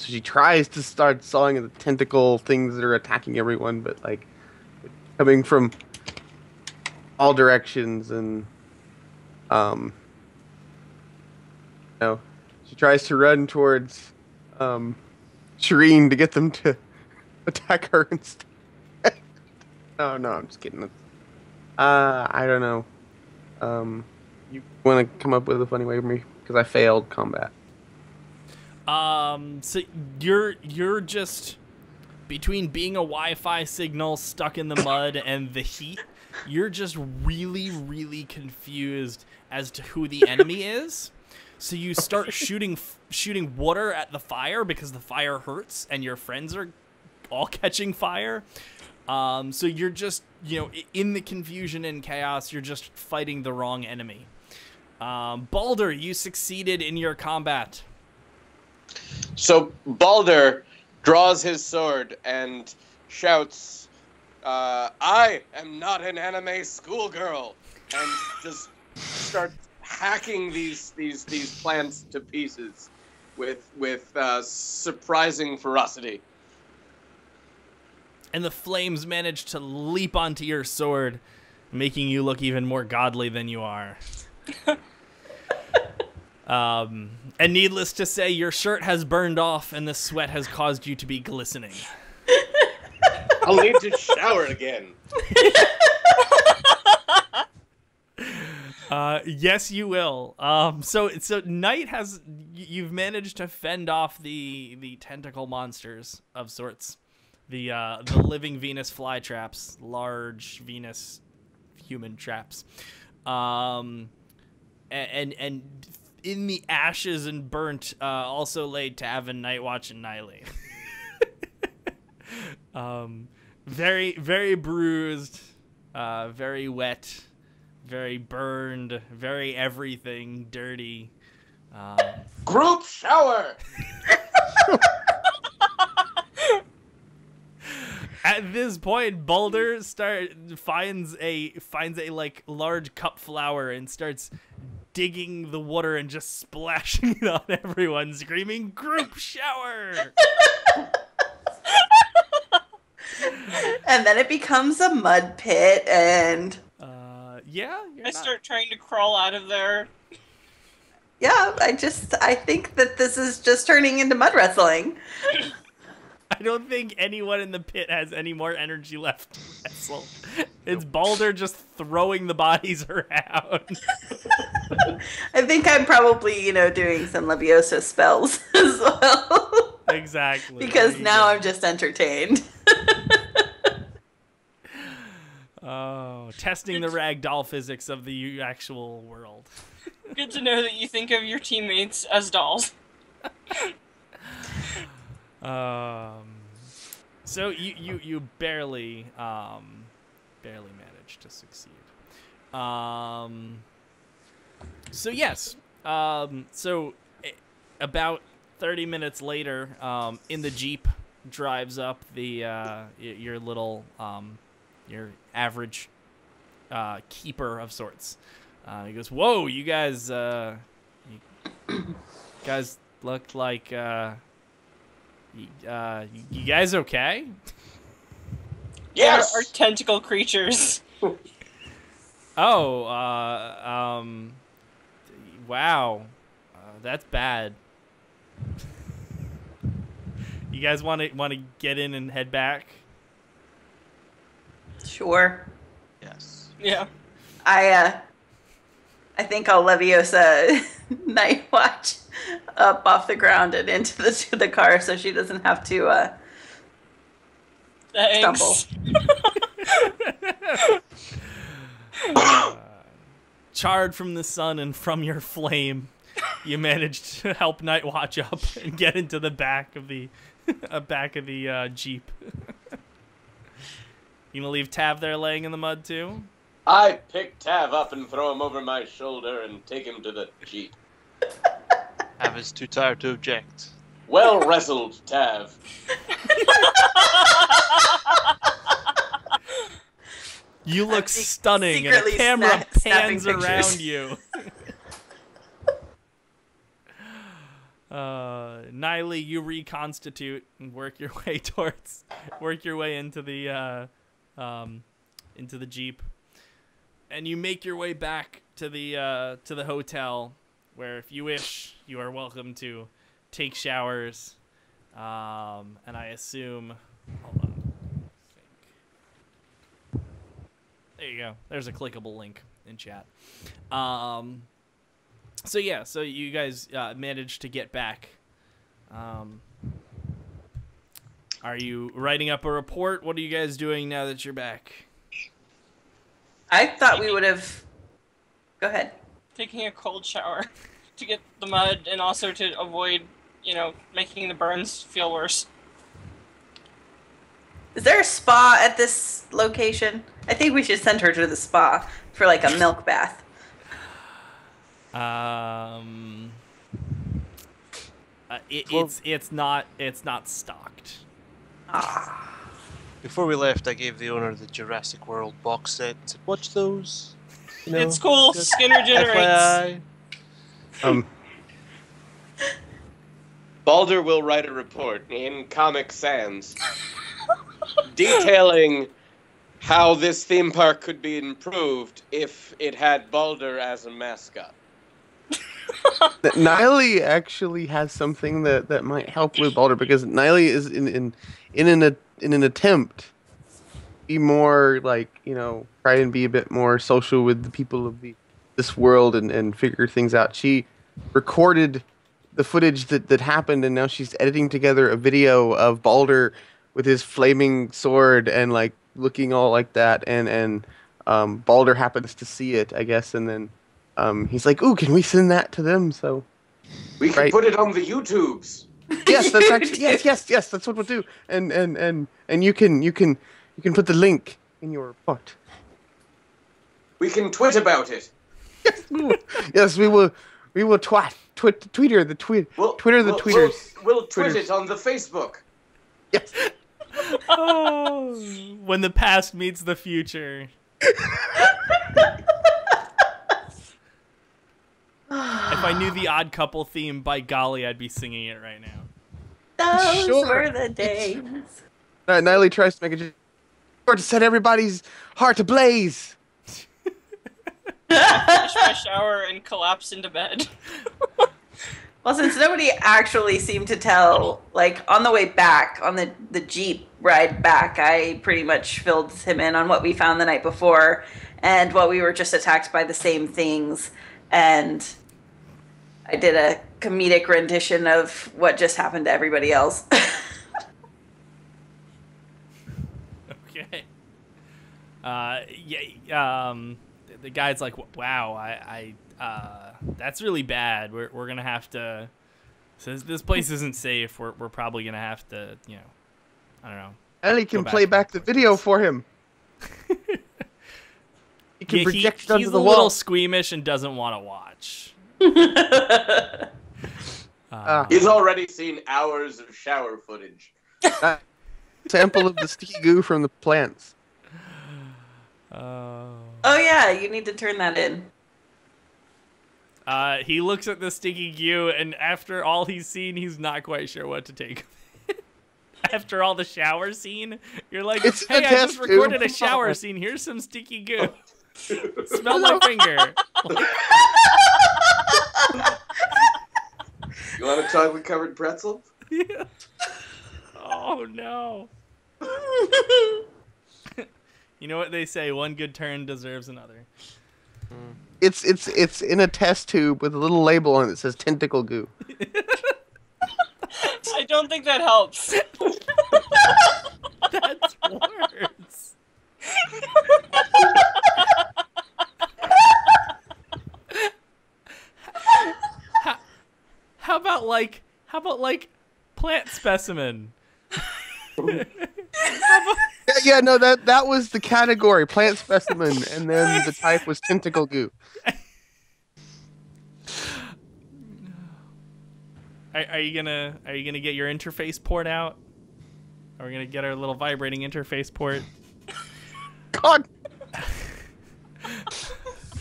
So she tries to start sawing at the tentacle things that are attacking everyone, but like coming from all directions, and she tries to run towards Shireen to get them to attack her instead. No, I'm just kidding. I don't know. You want to come up with a funny way for me? Because I failed combat. So you're just between being a Wi-Fi signal stuck in the mud and the heat, you're just really, really confused as to who the enemy is. So you start shooting water at the fire because the fire hurts, and your friends are all catching fire. So you're just, in the confusion and chaos, you're just fighting the wrong enemy. Balder, you succeeded in your combat. So Balder draws his sword and shouts, "I am not an anime schoolgirl," and just starts hacking these plants to pieces with surprising ferocity. And the flames manage to leap onto your sword, making you look even more godly than you are. And needless to say, your shirt has burned off and the sweat has caused you to be glistening. I'll need to shower again. Yes, you will. So night you've managed to fend off the tentacle monsters of sorts. The living Venus flytraps, large Venus human traps. And in the ashes and burnt, also lay Tav and Nightwatch and Niley. Very, very bruised, very wet, very burned, very everything, dirty. Group shower! At this point, Balder finds a like large cup flower and starts digging the water and just splashing it on everyone, screaming, "Group shower!" And then it becomes a mud pit, and Yeah, I start trying to crawl out of there. Yeah, I think that this is just turning into mud wrestling. I don't think anyone in the pit has any more energy left to wrestle. It's Balder just throwing the bodies around. I think I'm probably, doing some Leviosa spells as well. Exactly. Because now I'm just entertained. Oh, testing the ragdoll physics of the actual world. Good to know that you think of your teammates as dolls. So you barely managed to succeed. So yes. So about 30 minutes later, in the Jeep drives up your little your average keeper of sorts. He goes, "Whoa, you guys look like you guys okay?" Yes! Are tentacle creatures. Oh, wow, that's bad. You guys want to get in and head back? Sure. Yes. Yeah. I think I'll Leviosa Night Watch up off the ground and into the car so she doesn't have to stumble. Charred from the sun and from your flame, you managed to help Night Watch up and get into the back of the Jeep. You gonna leave Tav there laying in the mud too? I pick Tav up and throw him over my shoulder and take him to the Jeep. Tav is too tired to object. Well wrestled, Tav. You look stunning, and a camera pans around you. Niley, you reconstitute and work your way into the Jeep, and you make your way back to the hotel, where, if you wish, you are welcome to take showers. And I assume, hold on. There you go. There's a clickable link in chat. So yeah, so you guys managed to get back. Are you writing up a report? What are you guys doing now that you're back? I thought we would have... Go ahead. Taking a cold shower to get the mud and also to avoid, making the burns feel worse. Is there a spa at this location? I think we should send her to the spa for like a milk bath. It's not stocked. Before we left, I gave the owner the Jurassic World box set and said, "Watch those." It's cool. Skinner generates. FYI. Balder will write a report in Comic Sans detailing how this theme park could be improved if it had Balder as a mascot. Niley actually has something that might help with Balder, because Niley is in an attempt to be more try and be a bit more social with the people of this world and figure things out. She recorded the footage that happened, and now she's editing together a video of Balder with his flaming sword and looking all like that, and Balder happens to see it, I guess, and then he's like, "Ooh, can we send that to them?" So we can put it on the YouTubes. Yes, that's actually yes. That's what we'll do, and you can put the link in your report. We can tweet about it. Yes, we will Twitter the tweeters. We'll tweet it on the Facebook. Yes. Oh, when the past meets the future. If I knew the Odd Couple theme, by golly, I'd be singing it right now. Those were the days. Niley tries to make a to set everybody's heart ablaze. Finish my shower and collapse into bed. Well, since nobody actually seemed to tell, like on the way back, on the Jeep ride back, I pretty much filled him in on what we found the night before and what we were just attacked by the same things. And I did a comedic rendition of what just happened to everybody else. Okay. The guy's like, wow, that's really bad. We're gonna have to. Since this place isn't safe, we're probably gonna have to, I don't know. Ellie can play back the video for him. He can project it onto the wall. He's a little squeamish and doesn't want to watch. He's already seen hours of shower footage. Sample of the sticky goo from the plants. Oh yeah, you need to turn that in. He looks at the sticky goo, and after all he's seen, he's not quite sure what to take of it. After all the shower scene, you're like, hey, I just recorded a shower scene. Here's some sticky goo. Smell my finger. You want a chocolate-covered pretzel? Yeah. Oh, no. You know what they say, one good turn deserves another. It's in a test tube with a little label on it that says tentacle goo. I don't think that helps. That's worse. How about like plant specimen? Yeah, no, that was the category, plant specimen, and then the type was tentacle goo. Are you gonna get your interface port out? Are we gonna get our little vibrating interface port? God.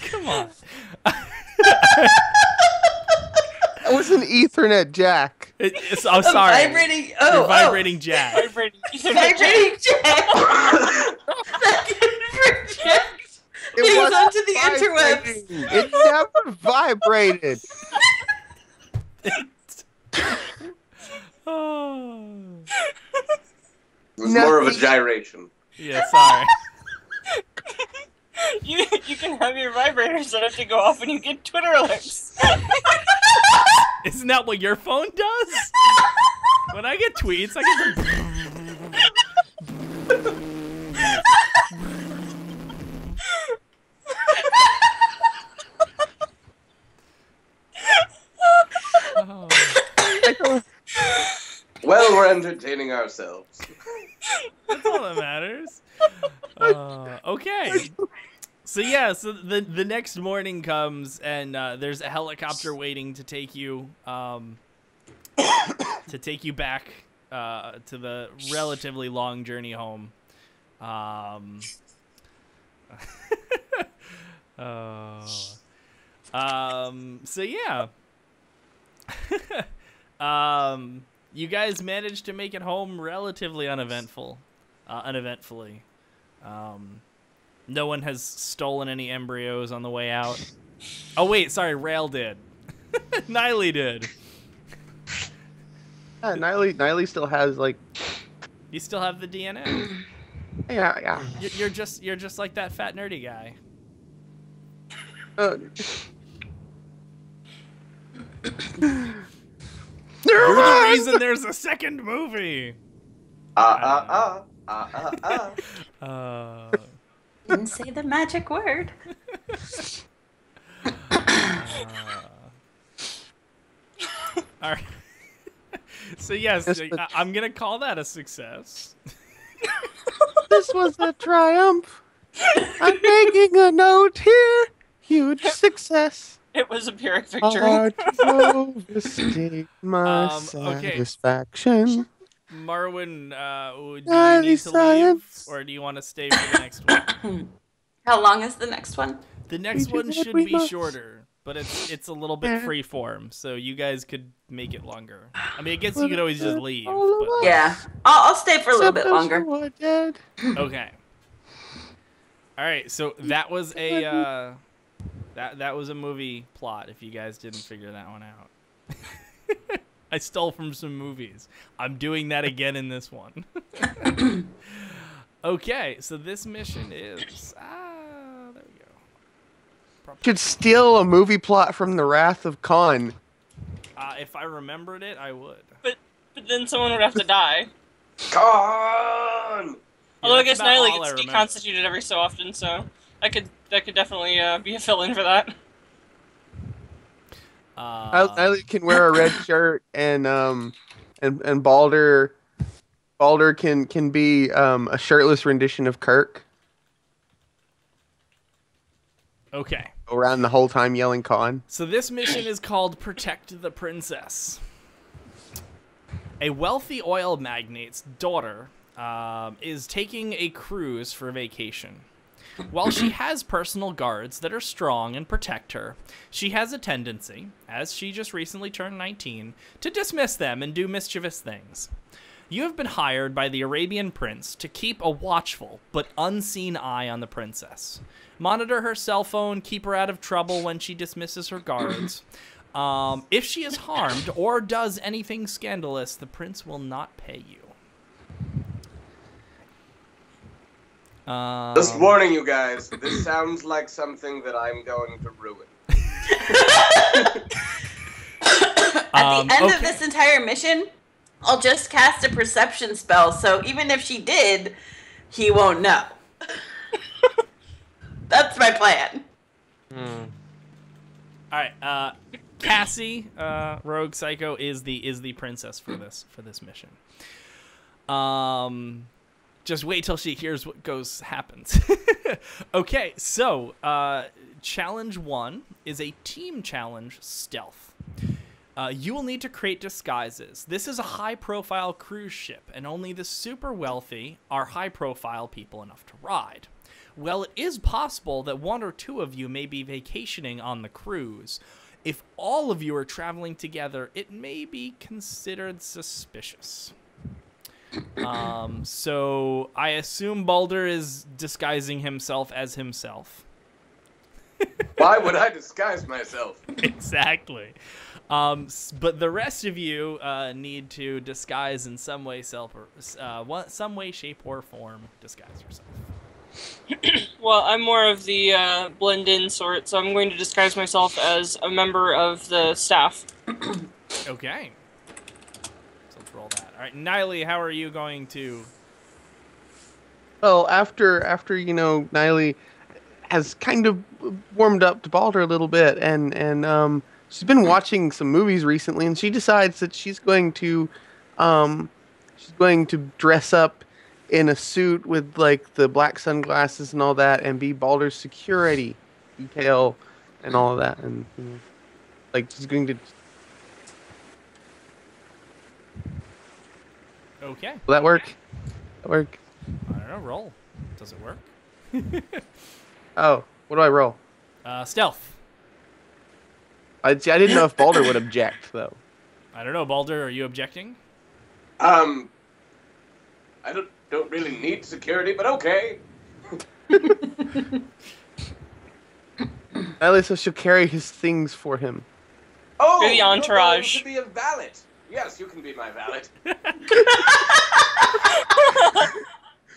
Come on. That was an Ethernet jack. Oh, sorry. Vibrating. Your vibrating jack. Vibrating jack. It was onto the interwebs. It never vibrated. Oh. It was more of a gyration. Yeah, sorry. You can have your vibrator set up to go off when you get Twitter alerts. Isn't that what your phone does? When I get tweets, I get the... Oh. Well, we're entertaining ourselves. That's all that matters. Okay. So yeah, so the next morning comes and there's a helicopter waiting to take you back to the relatively long journey home. So yeah. You guys managed to make it home relatively uneventfully. No one has stolen any embryos on the way out. Oh wait, sorry, Rail did. Niley did. Yeah, Niley still has like. You still have the DNA. Yeah. You're just like that fat nerdy guy. You're the reason there's a second movie. Didn't say the magic word. All right. So yes, I'm gonna call that a success. This was a triumph. I'm making a note here. Huge success. It was a Pyrrhic victory. Hard to overstate my satisfaction. Marwin, do you need to leave, or do you want to stay for the next one? How long is the next one? The next one should be shorter, but it's a little bit freeform, so you guys could make it longer. I mean, I guess you could always just leave. But... Yeah, I'll stay for a little bit longer. Okay. All right, so that was a That was a movie plot, if you guys didn't figure that one out. I stole from some movies. I'm doing that again in this one. Okay, so this mission is... there we go. Could steal a movie plot from The Wrath of Khan. If I remembered it, I would. But then someone would have to die. Khan! Although I guess about Niley all I gets remember. deconstituted every so often, so that could definitely be a fill-in for that. I can wear a red shirt, and Balder can be a shirtless rendition of Kirk. Okay. Go around the whole time yelling Khan. So this mission is called Protect the Princess. A wealthy oil magnate's daughter is taking a cruise for vacation. While she has personal guards that are strong and protect her, she has a tendency, as she just recently turned 19, to dismiss them and do mischievous things. You have been hired by the Arabian prince to keep a watchful but unseen eye on the princess. Monitor her cell phone, keep her out of trouble when she dismisses her guards. If she is harmed or does anything scandalous, the prince will not pay you. Just warning you guys, this sounds like something that I'm going to ruin. At the end of this entire mission, I'll just cast a perception spell, so even if she did, he won't know. That's my plan. All right, Cassie, Rogue Psycho, is the princess for this mission. Just wait till she hears what happens. Okay, so challenge 1 is a team challenge, stealth. You will need to create disguises. This is a high-profile cruise ship, and only the super wealthy are high-profile people enough to ride. Well, it is possible that 1 or 2 of you may be vacationing on the cruise. If all of you are traveling together, it may be considered suspicious. So I assume Balder is disguising himself as himself. Why would I disguise myself? Exactly. But the rest of you need to disguise in some way, some way, shape, or form. Disguise yourself. Well, I'm more of the blend-in sort, so I'm going to disguise myself as a member of the staff. Okay. So let's roll that. All right, Niley, how are you going to? Well, after Niley has kind of warmed up to Balder a little bit, and she's been watching some movies recently, and she decides that she's going to dress up in a suit with like the black sunglasses and all that, and be Balder's security detail and all of that, and like she's going to. Okay. Will that work? I don't know. Roll. Does it work? Oh, what do I roll? Stealth. I didn't know if Balder would object though. I don't know, Balder. Are you objecting? I don't really need security, but okay. Niley says she'll carry his things for him. Oh, You're the entourage. You're going to be a valet. Yes, you can be my valet.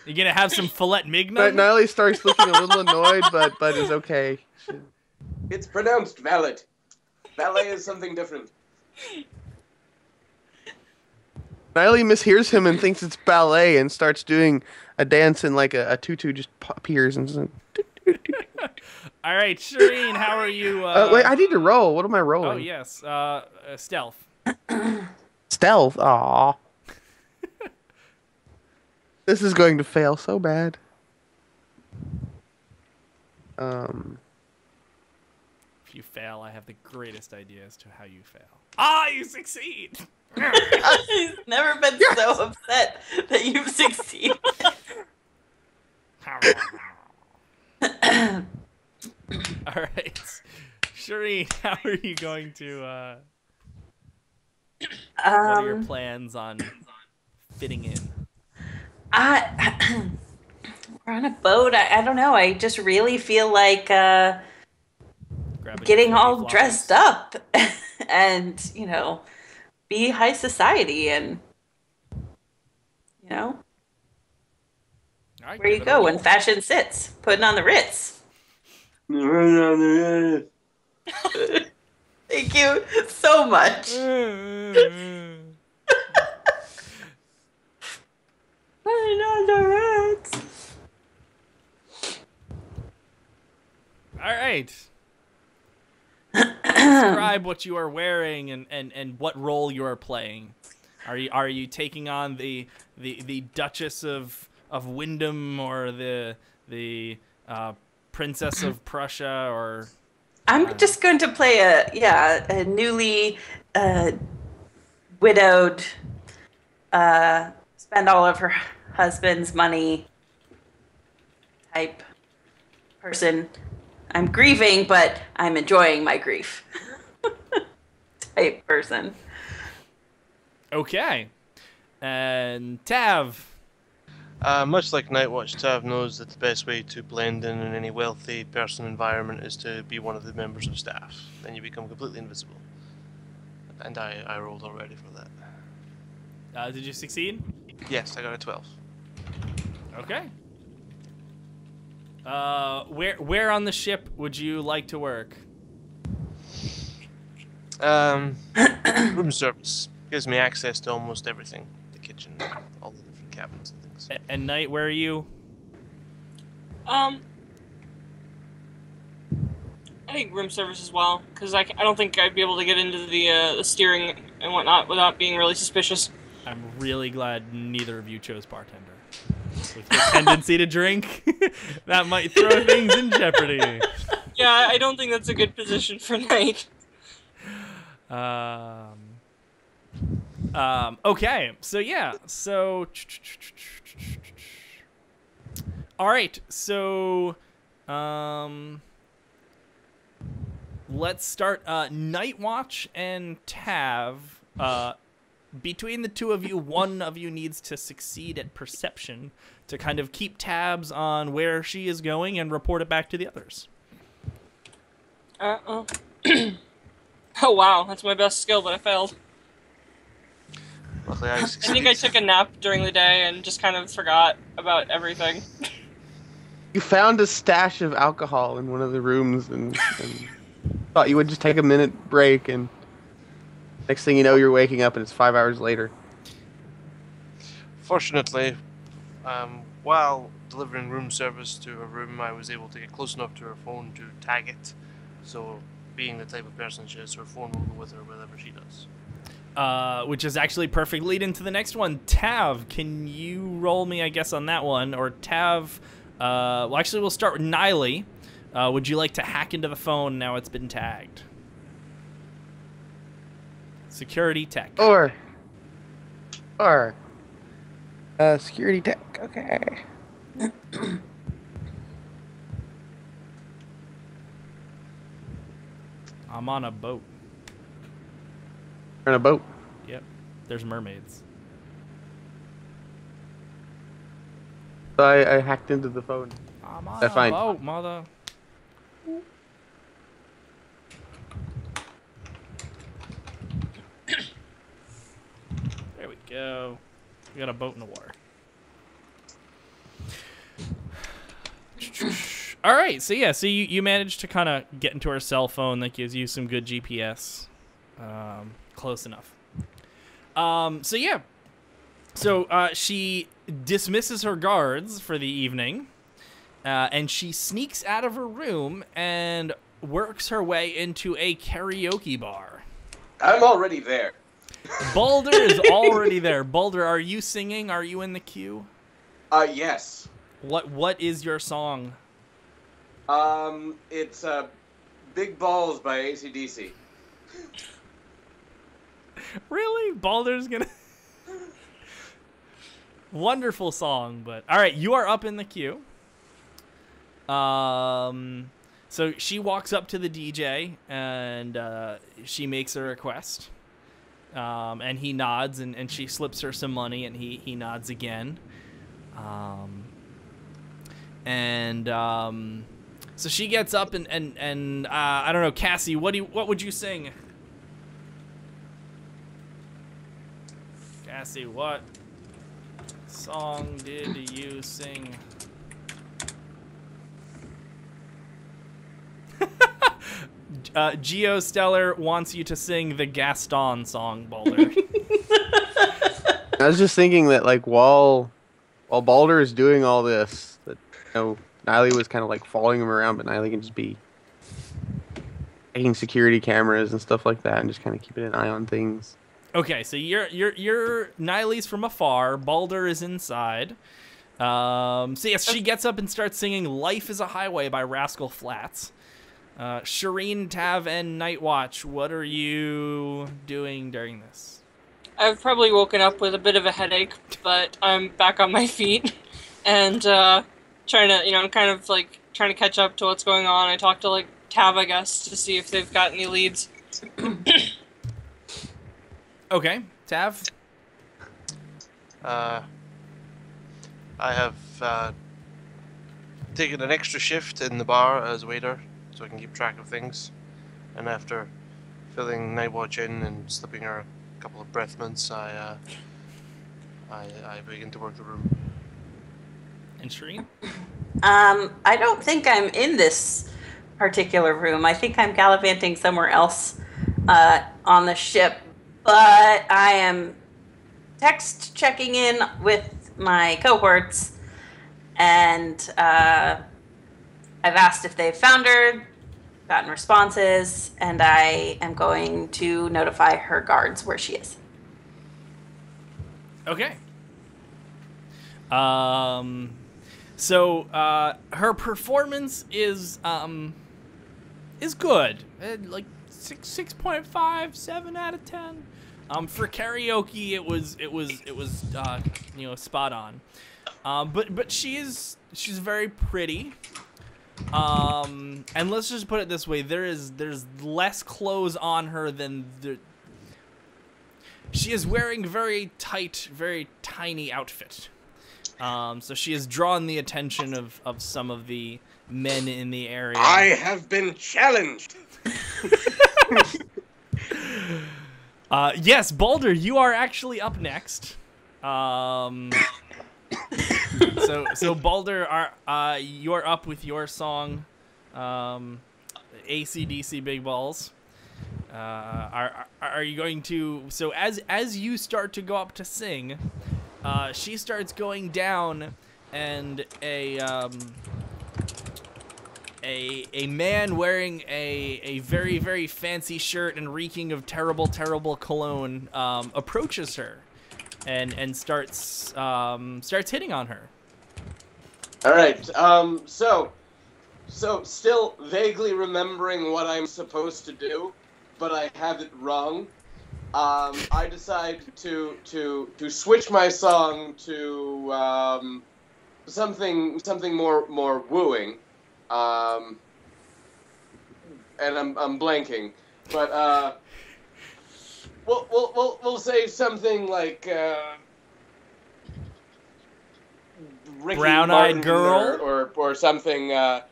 You gonna have some filet mignon? Niley starts looking a little annoyed, but is okay. It's pronounced valet. Valet is something different. Niley mishears him and thinks it's ballet and starts doing a dance, and like a tutu just appears and says, All right, Shireen, how are you? wait, I need to roll. What am I rolling? Oh yes, stealth. Stealth. Aww. This is going to fail so bad. If you fail, I have the greatest idea as to how you fail. Ah, you succeed! He's never been so upset that you've succeeded. All right, Shireen, how are you going to? What are your plans on fitting in? We're on a boat. I don't know. I just really feel like grab a getting gift for all beef dressed waffles. up and, be high society and, All right, where you give it a go when roll. fashion sits, putting on the Ritz. Thank you so much. Putting on the Ritz. All right. Describe what you are wearing and what role you are playing. Are you taking on the Duchess of Wyndham or the Princess of Prussia or? I'm just going to play a newly widowed, spend all of her husband's money type person. I'm grieving, but I'm enjoying my grief type person. Okay. And Tav. Much like Nightwatch, Tav knows that the best way to blend in any wealthy person environment is to be one of the members of staff. Then you become completely invisible. And I rolled already for that. Did you succeed? Yes, I got a 12. Okay. Where on the ship would you like to work? Room service gives me access to almost everything. The kitchen, all the different cabinets and things. And Knight, where are you? I think room service as well, because I don't think I'd be able to get into the steering and whatnot without being really suspicious. I'm really glad neither of you chose bartender. With your tendency to drink, that might throw things in jeopardy. Yeah, I don't think that's a good position for Knight. Okay, so all right, so let's start. Nightwatch and Tav. Between the two of you, one of you needs to succeed at perception to kind of keep tabs on where she is going and report it back to the others. Oh wow, that's my best skill, but I failed. Luckily, I I think I took a nap during the day and just kind of forgot about everything. You found a stash of alcohol in one of the rooms and thought you would just take a minute break, and next thing you know, you're waking up and it's 5 hours later. Fortunately, while delivering room service to her room, I was able to get close enough to her phone to tag it. So, being the type of person she is, her phone will go with her wherever she does. Which is actually perfect lead into the next one. Tav, can you roll me, I guess, on that one? Or Tav, well, actually, we'll start with Niley. Would you like to hack into the phone now it's been tagged? Security tech. Or security tech. Okay. I'm on a boat. On a boat. Yep. There's mermaids. So I hacked into the phone. I'm on That's a fine. boat, mother. There we go. We got a boat in the water. All right, so you managed to kind of get into her cell phone that gives you some good GPS. Close enough. So she dismisses her guards for the evening, and she sneaks out of her room and works her way into a karaoke bar. I'm already there. Balder is already there. Balder, are you singing? Are you in the queue? Yes. What is your song? It's Big Balls by AC/DC. Really? Balder's gonna... Wonderful song, but... Alright, you are up in the queue. So she walks up to the DJ, and she makes a request. And he nods, and she slips her some money, and he nods So she gets up and I don't know, Cassie, what would you sing? Cassie, what song did you sing? Geostellar wants you to sing the Gaston song, Balder. I was just thinking that, like, while Balder is doing all this, that, Niley was kind of like following him around, but Niley can just be taking security cameras and stuff like that, and just kind of keeping an eye on things. Okay, so you're Niley's from afar. Balder is inside. So yes, she gets up and starts singing "Life Is a Highway" by Rascal Flatts. Shireen, Tav, and Nightwatch, what are you doing during this? I've probably woken up with a bit of a headache, but I'm back on my feet and trying to, I'm kind of like trying to catch up to what's going on. I talked to like Tav, I guess, to see if they've got any leads. Okay, Tav. I have taken an extra shift in the bar as waiter, so I can keep track of things. And after filling Nightwatch in and slipping her a couple of breath mints, I begin to work the room. And Shireen? I don't think I'm in this particular room. I think I'm gallivanting somewhere else on the ship. But I am text checking in with my cohorts, and I've asked if they've found her, gotten responses, and I am going to notify her guards where she is. Okay. So her performance is good. Like 6.5, 7 out of 10. For karaoke, it was spot on. But she's very pretty. And let's just put it this way: there's less clothes on her than she is wearing very tight, very tiny outfit. So she has drawn the attention of some of the men in the area. I have been challenged. Yes, Balder, you are actually up next. So Balder, you're up with your song, AC/DC Big Balls. Are you going to? So as you start to go up to sing, she starts going down, and a man wearing a very, very fancy shirt and reeking of terrible, terrible cologne approaches her and starts hitting on her. All right. So still vaguely remembering what I'm supposed to do, but I have it wrong. I decide to switch my song to something more wooing. And I'm blanking, but we'll say something like Ricky Brown-eyed Martin girl, or something to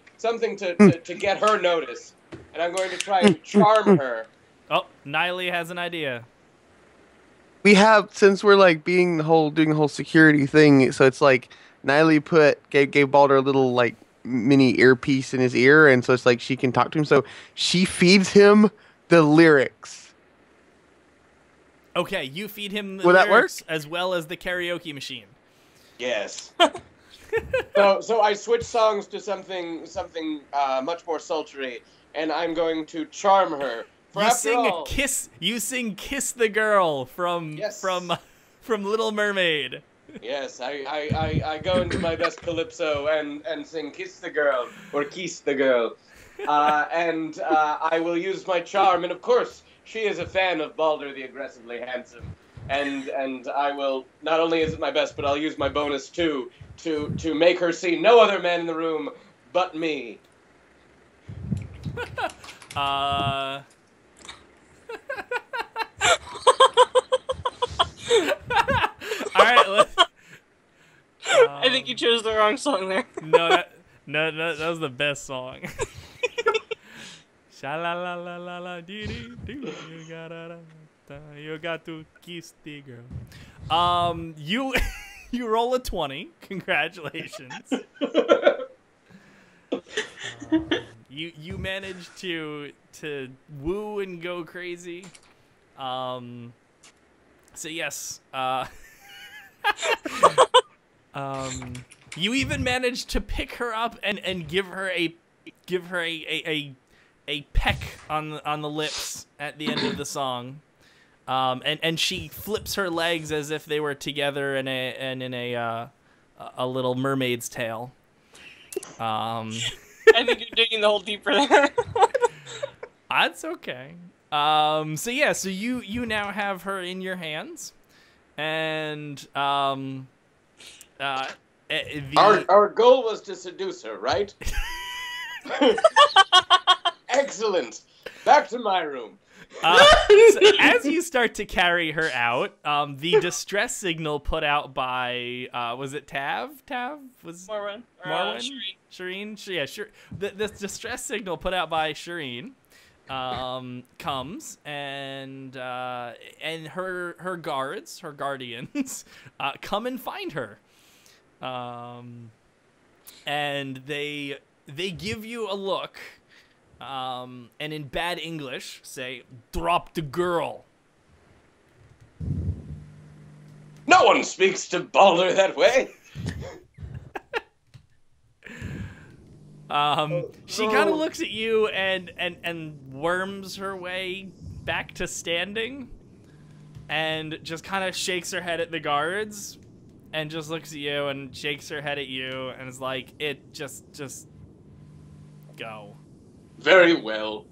get her notice, and I'm going to try and charm her. Oh, Niley has an idea. We have, since we're like doing the whole security thing, so it's like Niley gave Balder a little like mini earpiece in his ear, and so it's like she can talk to him, so she feeds him the lyrics. Okay, you feed him the Will that lyrics work? as well as the karaoke machine. Yes. So I switch songs to something much more sultry, and I'm going to charm her. For You after sing all, "Kiss." You sing "Kiss the Girl" from Little Mermaid. Yes, I go into my best calypso and sing "Kiss the Girl" or "Kiss the Girl," and I will use my charm, and of course she is a fan of Balder the Aggressively Handsome, and I will, not only is it my best, but I'll use my bonus too to make her see no other man in the room but me. All right, let's. I think you chose the wrong song there. No, No, that was the best song. Sha la la la la la dee dee doo. You got to kiss the girl. You you roll a 20. Congratulations. You managed to woo and go crazy. So yes. You even managed to pick her up and give her a peck on the lips at the end of the song. And she flips her legs as if they were together in a Little Mermaid's tail. I think you're digging the hole deeper there. That's okay. So yeah, so you now have her in your hands, and our goal was to seduce her, right? Excellent. Back to my room. So as you start to carry her out, the distress signal put out by was it Tav? Tav was Marwin. Shireen. Yeah, sure. The distress signal put out by Shireen comes, and her guards, her guardians, come and find her, and they give you a look. And in bad English, say, "Drop the girl." No one speaks to Balder that way. She kind of looks at you and worms her way back to standing, and just kind of shakes her head at the guards, and just looks at you and shakes her head at you, and is like, "It just go." Very well.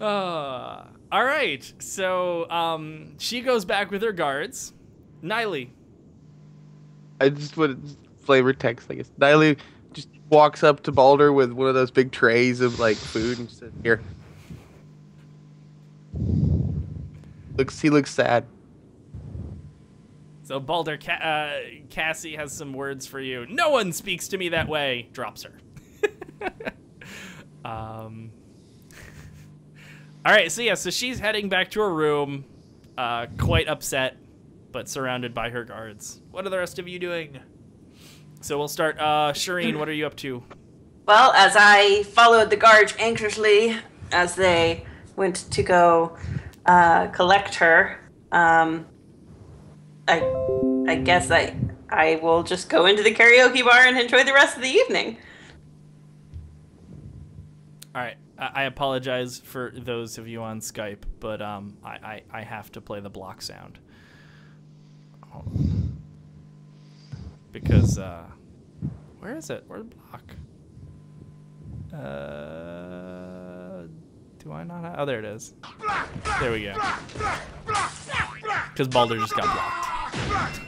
All right. So she goes back with her guards. Niley. I just would flavor text, I guess. Niley just walks up to Balder with one of those big trays of like food and says, "Here." He looks sad. So Balder, Cassie has some words for you. "No one speaks to me that way." Drops her. All right, so yeah, so she's heading back to her room, quite upset, but surrounded by her guards. What are the rest of you doing? So we'll start. Shireen, what are you up to? Well, as I followed the guards anxiously as they went to go collect her, I guess I will just go into the karaoke bar and enjoy the rest of the evening. All right. I apologize for those of you on Skype, but I have to play the block sound. Because, where is it? Where's the block? Do I not have... Oh, there it is. There we go. Because Balder just got blocked.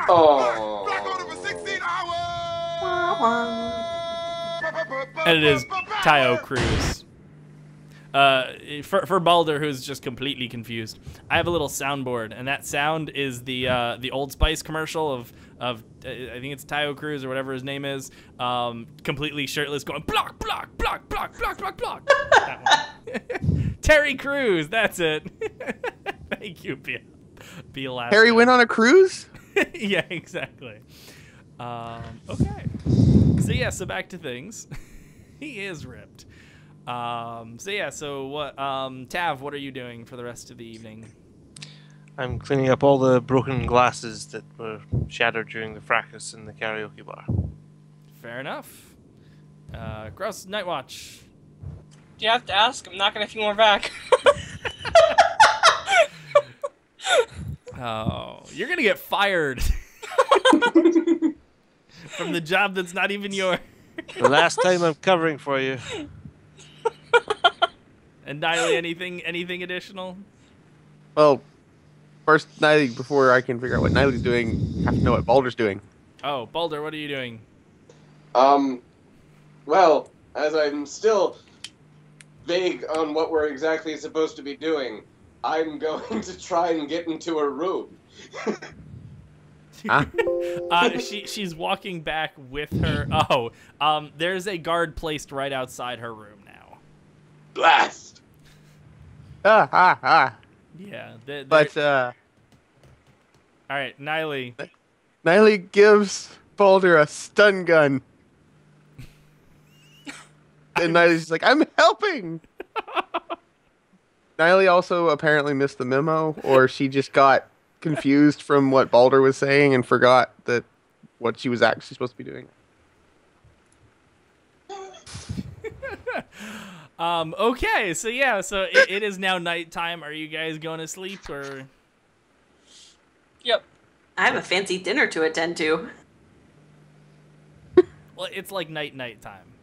Oh. And it is Tayo Cruz. For Balder, who's just completely confused, I have a little soundboard, and that sound is the Old Spice commercial of I think it's Tayo Cruz or whatever his name is, completely shirtless, going block, block, block, block, block, block, block. That one. Terry Crews, that's it. Thank you, Alaska. Harry went on a cruise? Yeah, exactly. Okay. So yeah, so back to things. He is ripped. So yeah, so what, Tav, what are you doing for the rest of the evening? I'm cleaning up all the broken glasses that were shattered during the fracas in the karaoke bar. Fair enough. Gross, Night Watch. Do you have to ask? I'm not gonna have you more back. Oh, you're gonna get fired. From the job that's not even yours. The last time I'm covering for you. And Niley, anything additional? Well, first, Niley, before I can figure out what Niley's doing, have to know what Balder's doing. Oh, Balder, what are you doing? Well, as I'm still vague on what we're exactly supposed to be doing, I'm going to try and get into a room. Huh? She's walking back with her. There's a guard placed right outside her room now. Blast! Ah. Yeah. But all right, Niley. Niley gives Balder a stun gun. And Niley's just like, I'm helping! Niley also apparently missed the memo, or she just got confused from what Balder was saying and forgot that what she was actually supposed to be doing. Okay, so it is now nighttime. Are you guys going to sleep or? Yep. I have a fancy dinner to attend to. Well, it's like night time.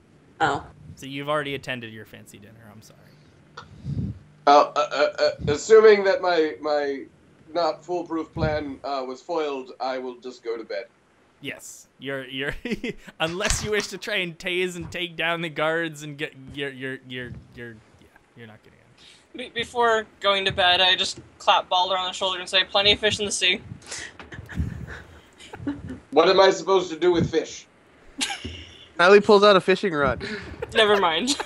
Oh. So you've already attended your fancy dinner. I'm sorry. Assuming that my not foolproof plan was foiled, I will just go to bed. Yes, you're unless you wish to try and tase and take down the guards and get you're not getting it. Before going to bed, I just clap Balder on the shoulder and say, "Plenty of fish in the sea." What am I supposed to do with fish? Niley pulls out a fishing rod. Never mind.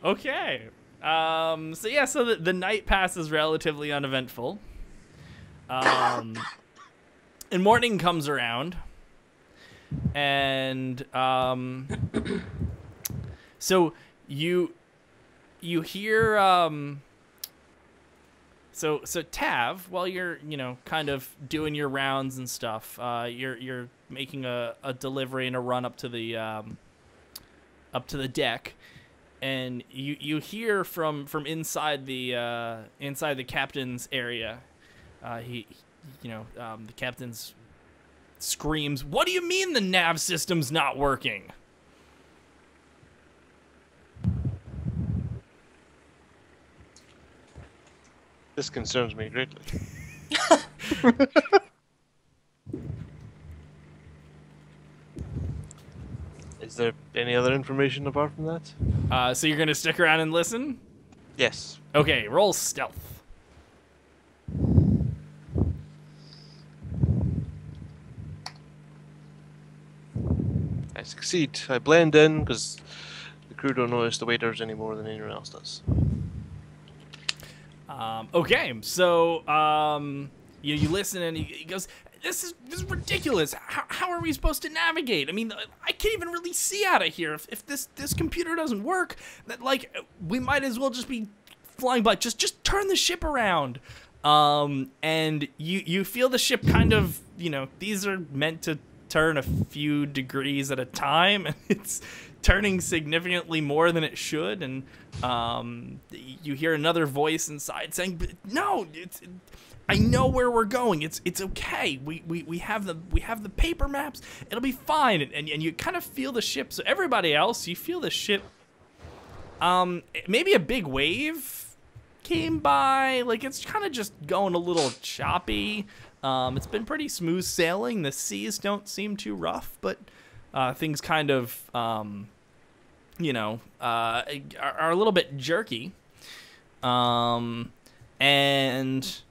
Okay. So the night passes relatively uneventful. And morning comes around, and so you hear so Tav, while you're kind of doing your rounds and stuff, you're making a delivery and a run up to the deck, and you hear from inside the captain's area. The captain screams, "What do you mean the nav system's not working?" This concerns me greatly. Is there any other information apart from that? So you're gonna stick around and listen? Yes. Okay, roll stealth. I succeed. I blend in because the crew don't notice the waiters any more than anyone else does. Okay, so you listen, and he goes, "This is ridiculous. How are we supposed to navigate? I mean, I can't even really see out of here. If this computer doesn't work, that we might as well just be flying by. Just turn the ship around." And you feel the ship kind of, these are meant to turn a few degrees at a time, and it's turning significantly more than it should, and you hear another voice inside saying, "No, I know where we're going. It's okay. We have the paper maps. It'll be fine." And you kind of feel the ship. So everybody else, you feel the ship. Maybe a big wave came by. It's kind of just going a little choppy. It's been pretty smooth sailing. The seas don't seem too rough, but things kind of are a little bit jerky. And let's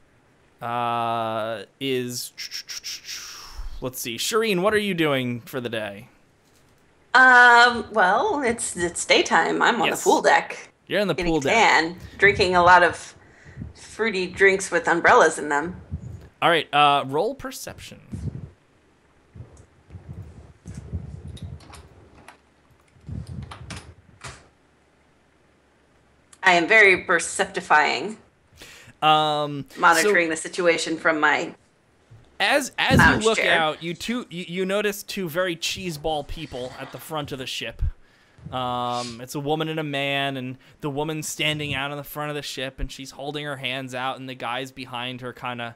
see, Shireen, what are you doing for the day? Well, it's daytime. I'm on the pool deck. You're on the pool deck. And drinking a lot of fruity drinks with umbrellas in them. All right, roll perception. I am very perceptifying. Monitoring the situation from my as you look out, you notice two very cheeseball people at the front of the ship. It's a woman and a man, and the woman's standing out in the front of the ship, and she's holding her hands out, and the guys behind her kind of,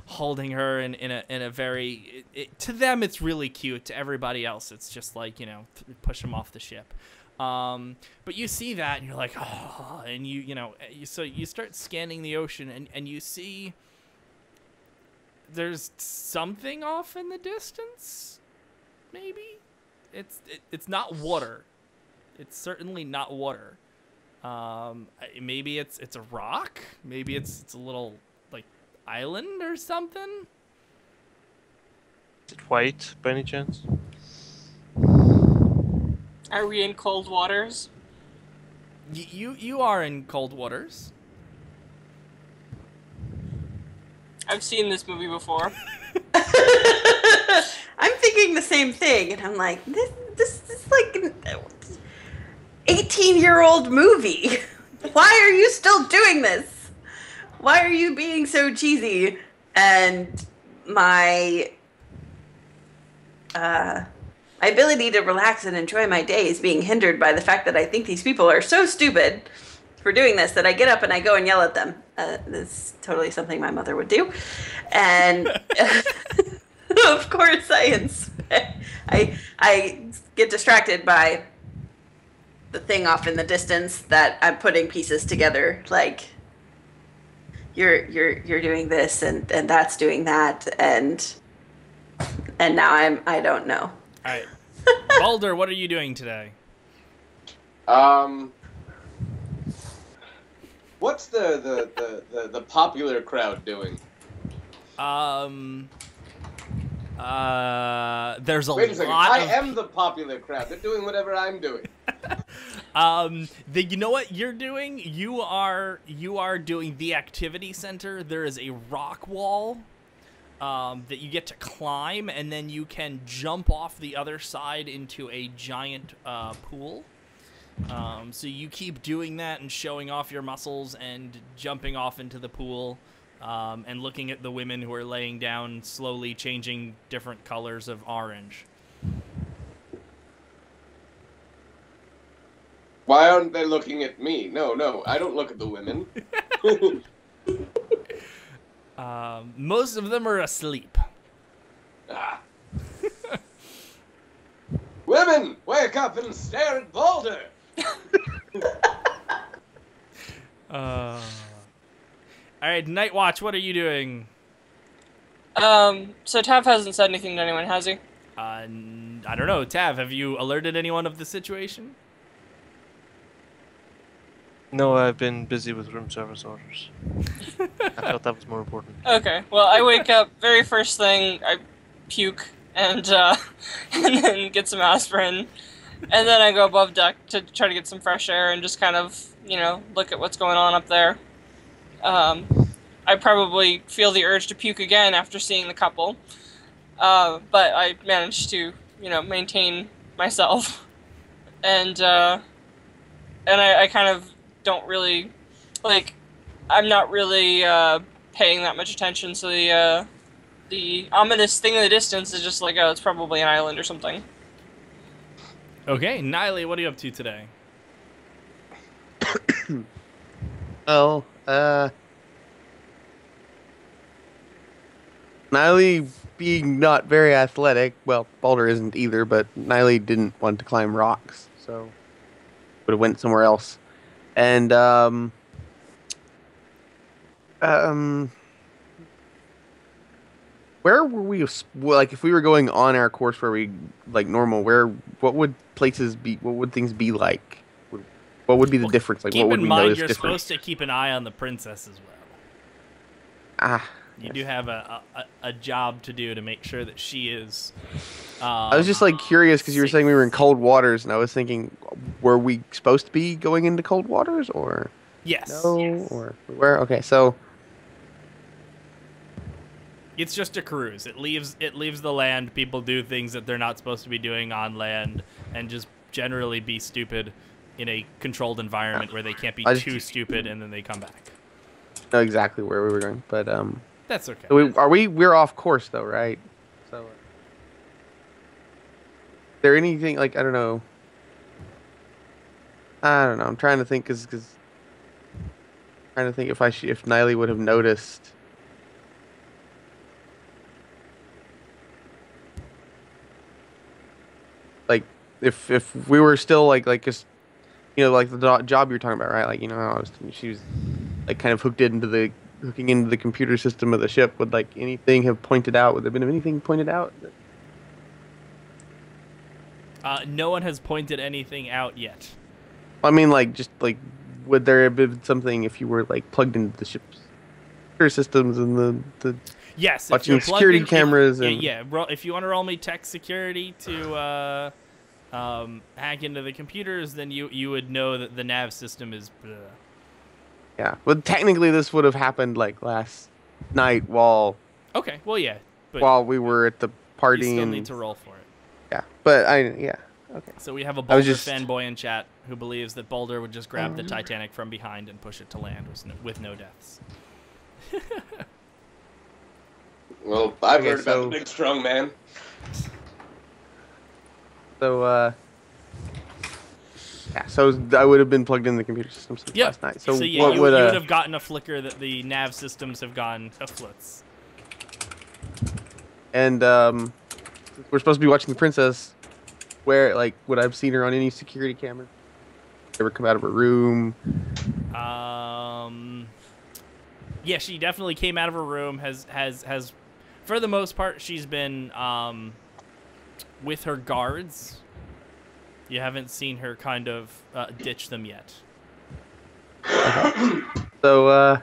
holding her in a very, to them it's really cute. To everybody else, it's just push them off the ship. But you see that, and you're like, oh, and so you start scanning the ocean, and you see there's something off in the distance. Maybe it's not water. It's certainly not water. Maybe it's a rock. Maybe it's a little like island or something. Is it white by any chance? Are we in cold waters? You are in cold waters. I've seen this movie before. I'm thinking the same thing, and I'm like, this is like an 18-year-old movie. Why are you still doing this? Why are you being so cheesy? And my ability to relax and enjoy my day is being hindered by the fact that I think these people are so stupid for doing this that I get up and I go and yell at them. This is totally something my mother would do. And of course I get distracted by the thing off in the distance that I'm putting pieces together, like you're doing this and that's doing that, and now I don't know. All right, Balder, what are you doing today? What's the popular crowd doing? There's a Wait a second. lot I of... am the popular crowd. They're doing whatever I'm doing. You know what you're doing? You are doing the activity center. There is a rock wall that you get to climb, and then you can jump off the other side into a giant pool. So you keep doing that and showing off your muscles and jumping off into the pool, and looking at the women who are laying down, slowly changing different colors of orange. Why aren't they looking at me? No, I don't look at the women. Most of them are asleep. Ah. Women, wake up and stare at Balder! All right, Night Watch, what are you doing? So Tav hasn't said anything to anyone, has he? I don't know. Tav, have you alerted anyone of the situation? No, I've been busy with room service orders. I felt that was more important. Okay, well, I wake up, very first thing, I puke, and then get some aspirin, and then I go above deck to try to get some fresh air and just kind of, look at what's going on up there. I probably feel the urge to puke again after seeing the couple, but I managed to, maintain myself, and I kind of don't really, I'm not really paying that much attention, so the ominous thing in the distance is just like, oh, it's probably an island or something. Okay, Niley, what are you up to today? Well, Niley being not very athletic, well, Balder isn't either, but Niley didn't want to climb rocks, so would have went somewhere else. And where were we? Like, if we were going on our course where we normal, what would places be? What would things be like? What would be the difference? Like, keep what would in we mind notice you're different? supposed to keep an eye on the princess as well. You do have a job to do to make sure that she is. I was just curious because you were saying we were in cold waters, and I was thinking, were we supposed to be going into cold waters, or yes, no, yes. Or where? Okay, so it's just a cruise. It leaves the land. People do things that they're not supposed to be doing on land, and just generally be stupid in a controlled environment where they can't be too stupid, and then they come back. Know exactly where we were going, but that's okay. So we're off course though, right? So, is there anything I don't know. I'm trying to think because trying to think if Niley would have noticed. Like if we were still just the job you're talking about, right? She was kind of hooking into the computer system of the ship. Would anything have pointed out? Would there have been anything pointed out? No one has pointed anything out yet. I mean, just would there have been something if you were like plugged into the ship's systems and the Yes, watching if you're plugged security in, cameras and if you want to roll me tech security to hack into the computers, then you would know that the nav system is. yeah. Well, technically, this would have happened like last night while Okay, well, yeah, but while we were at the party. you still and, need to roll for it. Yeah, but okay. So we have a I was Boulder just- fanboy in chat who believes that Boulder would just grab the Titanic from behind and push it to land with no deaths. Well, I've Okay, heard about so- the big strong man. So yeah. So I would have been plugged in the computer system since Yep. last night. So, yeah, what you would would have gotten a flicker that the nav systems have gone afloots. and we're supposed to be watching the princess. Where like would I've seen her on any security camera? Ever come out of her room? Yeah, she definitely came out of her room. Has for the most part, she's been with her guards. You haven't seen her kind of ditch them yet. So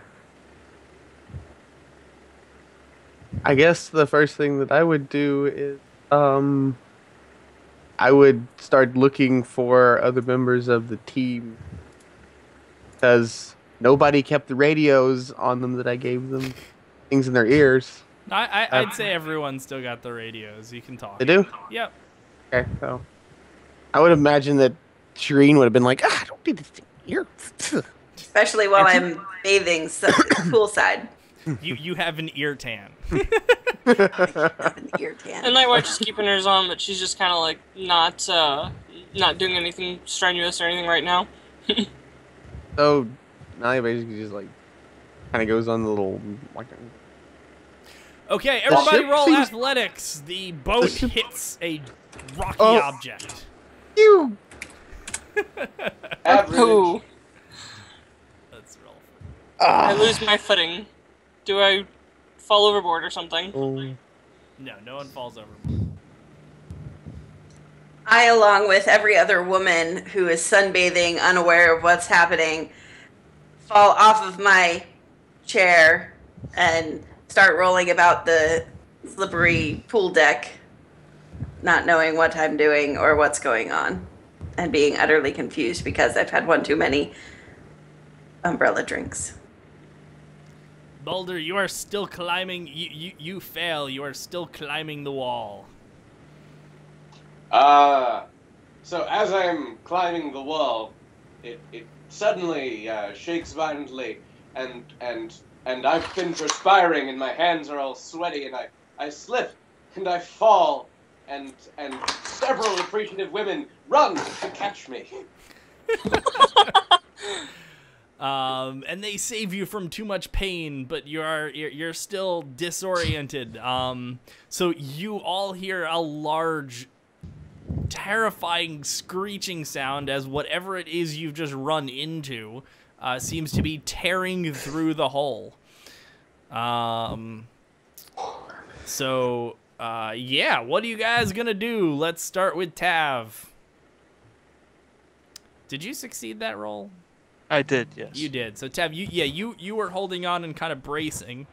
I guess the first thing that I would do is I would start looking for other members of the team because nobody kept the radios on them that I gave them, things in their ears. I'd say everyone's still got the radios. You can talk. They do? Yep. Okay, so I would imagine that Shireen would have been like, don't do this thing here. Especially while I'm bathing poolside. You have an ear tan. An ear tan. And Nightwatch is keeping hers on, but she's just kind of like not doing anything strenuous or anything right now. So now basically just like kind of goes on the little like. Okay, everybody ship roll seems- athletics. The boat hits a rocky Oh. object. You. Average. Ooh, Let's roll. I lose my footing. Do I fall overboard or something? No one falls over. I, along with every other woman who is sunbathing, unaware of what's happening, fall off of my chair and start rolling about the slippery pool deck, not knowing what I'm doing or what's going on, and being utterly confused because I've had one too many umbrella drinks. Boulder, you are still climbing. You fail. You are still climbing the wall. So as I'm climbing the wall, it suddenly shakes violently, and I've been perspiring, and my hands are all sweaty, and I slip, and I fall, and several appreciative women run to catch me. And they save you from too much pain, but you're still disoriented. So you all hear a large, terrifying screeching sound as whatever it is you've just run into seems to be tearing through the hole. So yeah, what are you guys gonna do? Let's start with Tav. Did you succeed that roll? I did, yes. You did. So Tav, you were holding on and kind of bracing.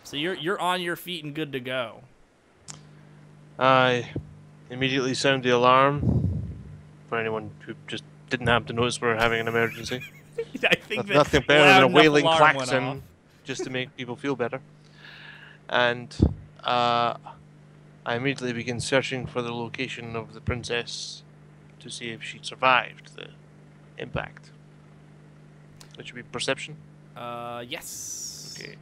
So you're on your feet and good to go. I immediately sound the alarm for anyone who just didn't happen to notice we're having an emergency. I think that Nothing better loud than a enough wailing alarm went off. klaxon just to make people feel better. And I immediately begin searching for the location of the princess to see if she survived the impact. Which would be perception. Yes. Okay.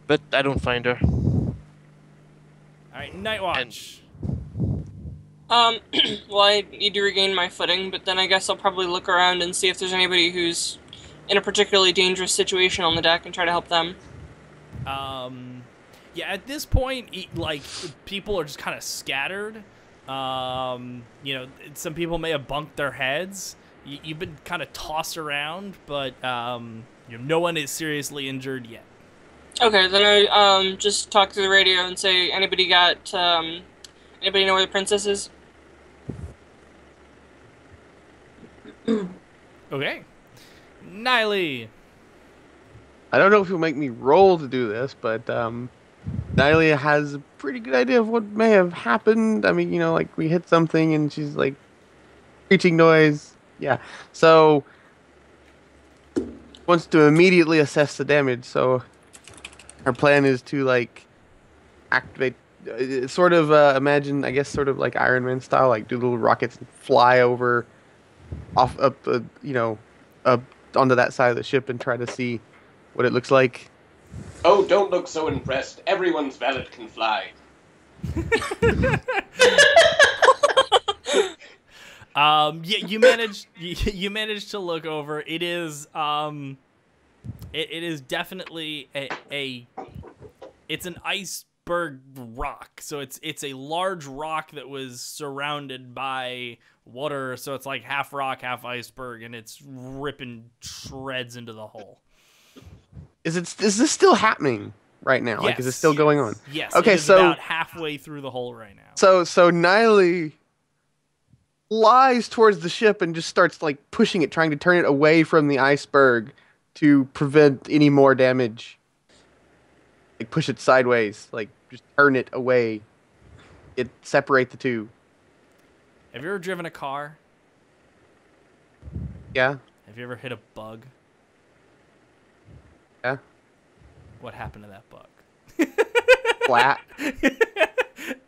But I don't find her. All right, Night Watch. Well, I need to regain my footing, but then I guess I'll probably look around and see if there's anybody who's in a particularly dangerous situation on the deck and try to help them. Yeah, at this point, like, people are just kind of scattered. You know, some people may have bunked their heads. You've been kind of tossed around, but you know, no one is seriously injured yet. Okay, then I just talk through the radio and say, anybody know where the princess is? Okay. Niley. I don't know if you'll make me roll to do this, but Nylia has a pretty good idea of what may have happened. I mean, like we hit something and she's like screeching noise. Yeah. So wants to immediately assess the damage. So her plan is to like activate, sort of imagine, I guess, sort of like Iron Man style, like do little rockets and fly over, off up, up onto that side of the ship and try to see what it looks like. Oh, don't look so impressed. Everyone's valet can fly. Yeah, you managed to look over. It is it is definitely it's an iceberg rock. So it's a large rock that was surrounded by water, so it's like half rock, half iceberg, and it's ripping shreds into the hole. Is this still happening right now? Yes. Like, is it still going on? Yes. Okay, it is so about halfway through the hole right now. So Niley flies towards the ship and just starts like pushing it, trying to turn it away from the iceberg to prevent any more damage. Like push it sideways, like just turn it away. Separate the two. Have you ever driven a car? Yeah. Have you ever hit a bug? Yeah. What happened to that bug? Flat.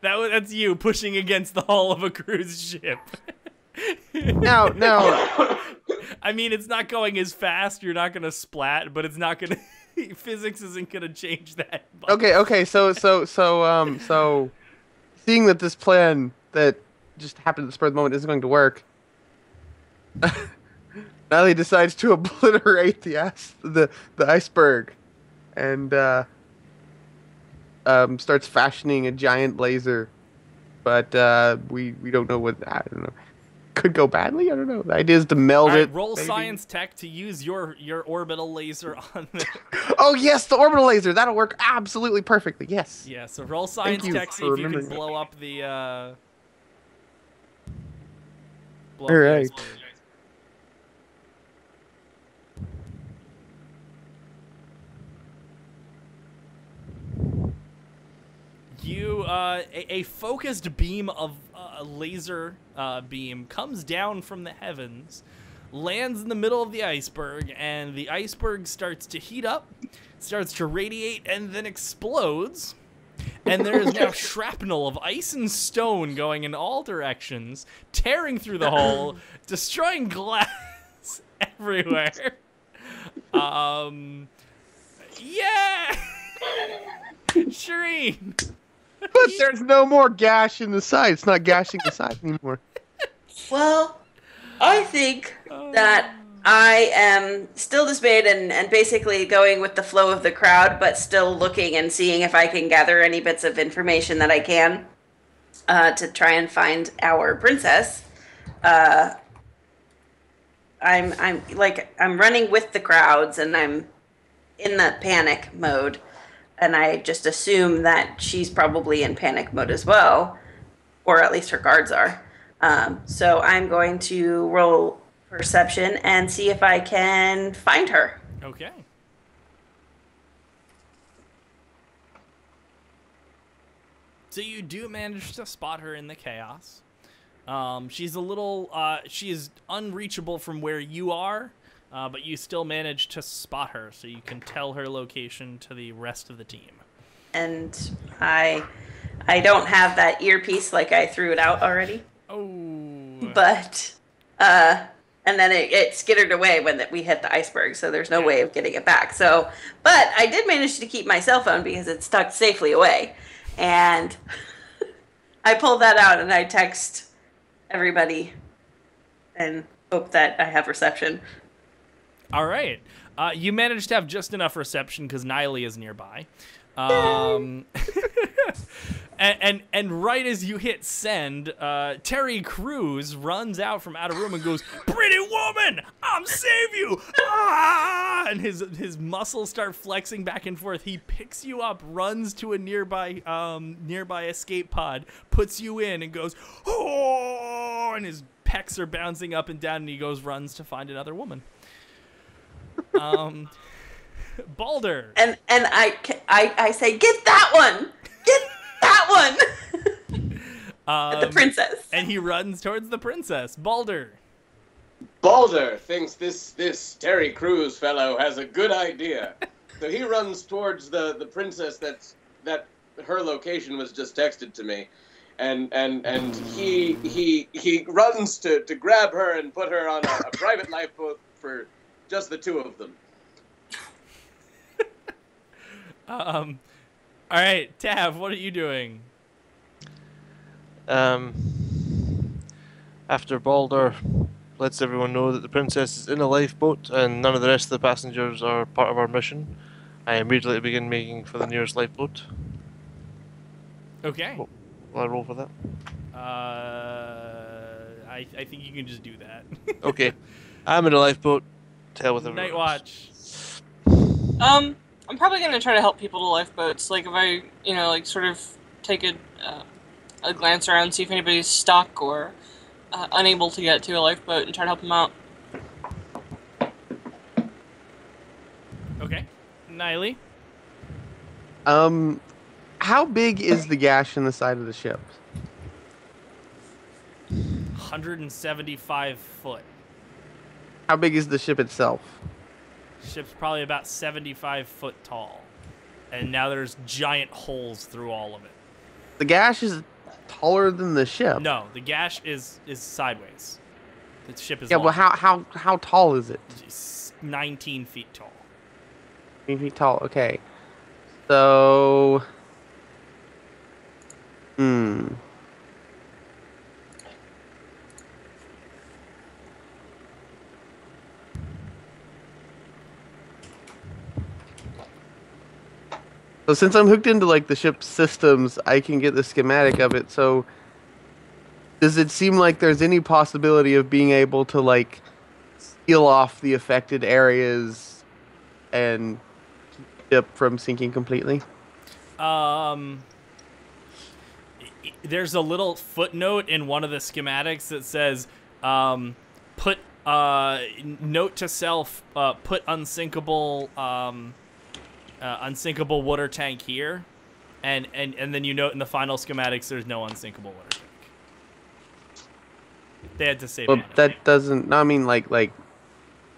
That's you pushing against the hull of a cruise ship. No. I mean, it's not going as fast. You're not gonna splat, but it's not gonna. Physics isn't gonna change that. Bug. Okay. So, seeing that this plan that just happened at the spur of the moment isn't going to work, Niley decides to obliterate the iceberg, and starts fashioning a giant laser. But we don't know what, I don't know. Could go badly. I don't know. The idea is to meld it. Roll maybe. science tech to use your orbital laser on the. Oh yes, the orbital laser. That'll work absolutely perfectly. Yes. Yeah. So roll science tech. See if you can blow up the. All right. A focused beam of a laser beam comes down from the heavens, lands in the middle of the iceberg, and the iceberg starts to heat up, starts to radiate, and then explodes. And there is now shrapnel of ice and stone going in all directions, tearing through the hole, destroying glass everywhere. Yeah! Shireen! But there's no more gash in the side. It's not gashing the side anymore. Well, I think that I am still dismayed and basically going with the flow of the crowd, but still looking and seeing if I can gather any bits of information that I can to try and find our princess. I'm running with the crowds and I'm in the panic mode. And I just assume that she's probably in panic mode as well, or at least her guards are. So I'm going to roll perception and see if I can find her. Okay. So you do manage to spot her in the chaos. She's a little, she is unreachable from where you are. But you still manage to spot her, so you can tell her location to the rest of the team. And I don't have that earpiece, like I threw it out already. Oh. But, and then it skittered away when we hit the iceberg, so there's no way of getting it back. So, but I did manage to keep my cell phone because it's tucked safely away. And I pulled that out and I text everybody and hope that I have reception. All right. You managed to have just enough reception because Niley is nearby. And And right as you hit send, Terry Crews runs out from out of room and goes, "Pretty woman, I'm save you!" Ah! And his muscles start flexing back and forth. He picks you up, runs to a nearby escape pod, puts you in, and goes, "Oh!" And his pecs are bouncing up and down, and he runs to find another woman. Balder. And I say, get that one! Get that one! The princess. And he runs towards the princess. Balder. Balder thinks this Terry Crews fellow has a good idea. So he runs towards the princess that her location was just texted to me. And he runs to grab her and put her on a private lifeboat for just the two of them. All right, Tav, what are you doing? After Balder lets everyone know that the princess is in a lifeboat and none of the rest of the passengers are part of our mission, I immediately begin making for the nearest lifeboat. Okay. Will I roll for that? I think you can just do that. Okay. I'm in a lifeboat. Tell with everyone Night else. watch. I'm probably gonna try to help people to lifeboats. Like if I, sort of take a glance around, see if anybody's stuck or unable to get to a lifeboat, and try to help them out. Okay. Niley. How big is the gash in the side of the ship? 175 foot. How big is the ship itself? Ship's probably about 75 foot tall. And now there's giant holes through all of it. The gash is taller than the ship. No, the gash is sideways. The ship is Yeah, long. well, how tall is it? It's 19 feet tall. 19 feet tall, okay. So... So since I'm hooked into like the ship's systems, I can get the schematic of it. So does it seem like there's any possibility of being able to like seal off the affected areas and keep the ship from sinking completely? There's a little footnote in one of the schematics that says, put note to self, put unsinkable unsinkable water tank here, and then you note in the final schematics there's no unsinkable water tank. They had to save it. That doesn't. I mean, like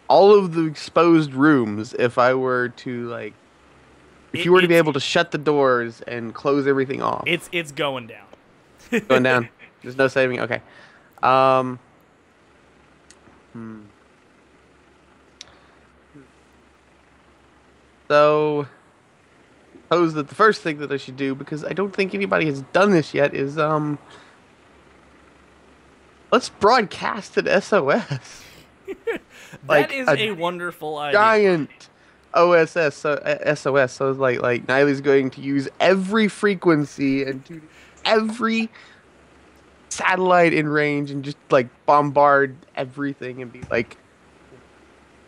all of the exposed rooms. If I were to like, if you were to be able to shut the doors and close everything off, it's going down. Going down. There's no saving. Okay. So, suppose that the first thing that I should do, because I don't think anybody has done this yet, is let's broadcast an SOS. That is a wonderful idea. Giant SOS. So like Niley's going to use every frequency and to every satellite in range and just like bombard everything and be like,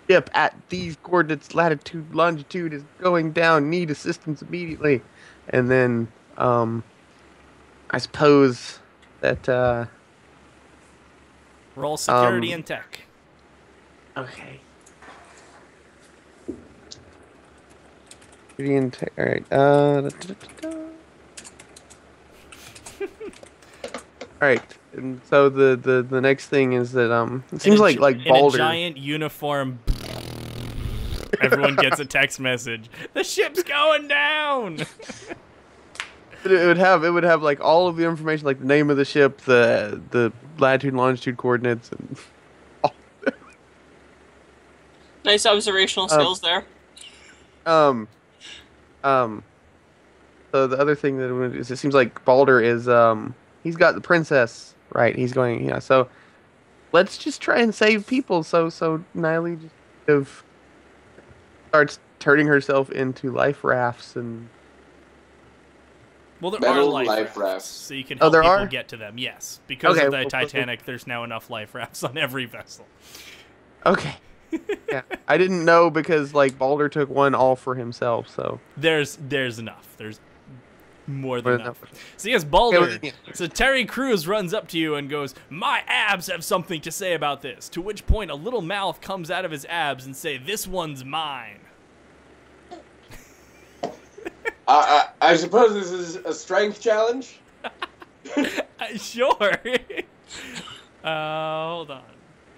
ship at these coordinates, latitude, longitude is going down, need assistance immediately. And then I suppose that roll security and tech. Okay. Security and tech. All right. All right. And so the next thing is that it seems like Balder in a giant uniform. Everyone gets a text message. The ship's going down. It would have like all of the information, like the name of the ship, the latitude and longitude coordinates, and nice observational skills there. So the other thing that is, it seems like Balder is he's got the princess, right? He's going, yeah. So let's just try and save people. So Niley just kind of starts turning herself into life rafts and Well, there Metal are life rafts, rafts. so you can Oh, help there people are? get to them. Yes, because Okay, of the well, Titanic, there's now enough life rafts on every vessel. Okay. Yeah, I didn't know because like Balder took one all for himself, so. There's enough. There's more than More than enough. enough. So yes, Balder. Okay, well, yeah. So Terry Crews runs up to you and goes, "My abs have something to say about this." To which point a little mouth comes out of his abs and say, "This one's mine." I suppose this is a strength challenge? Sure. Hold on.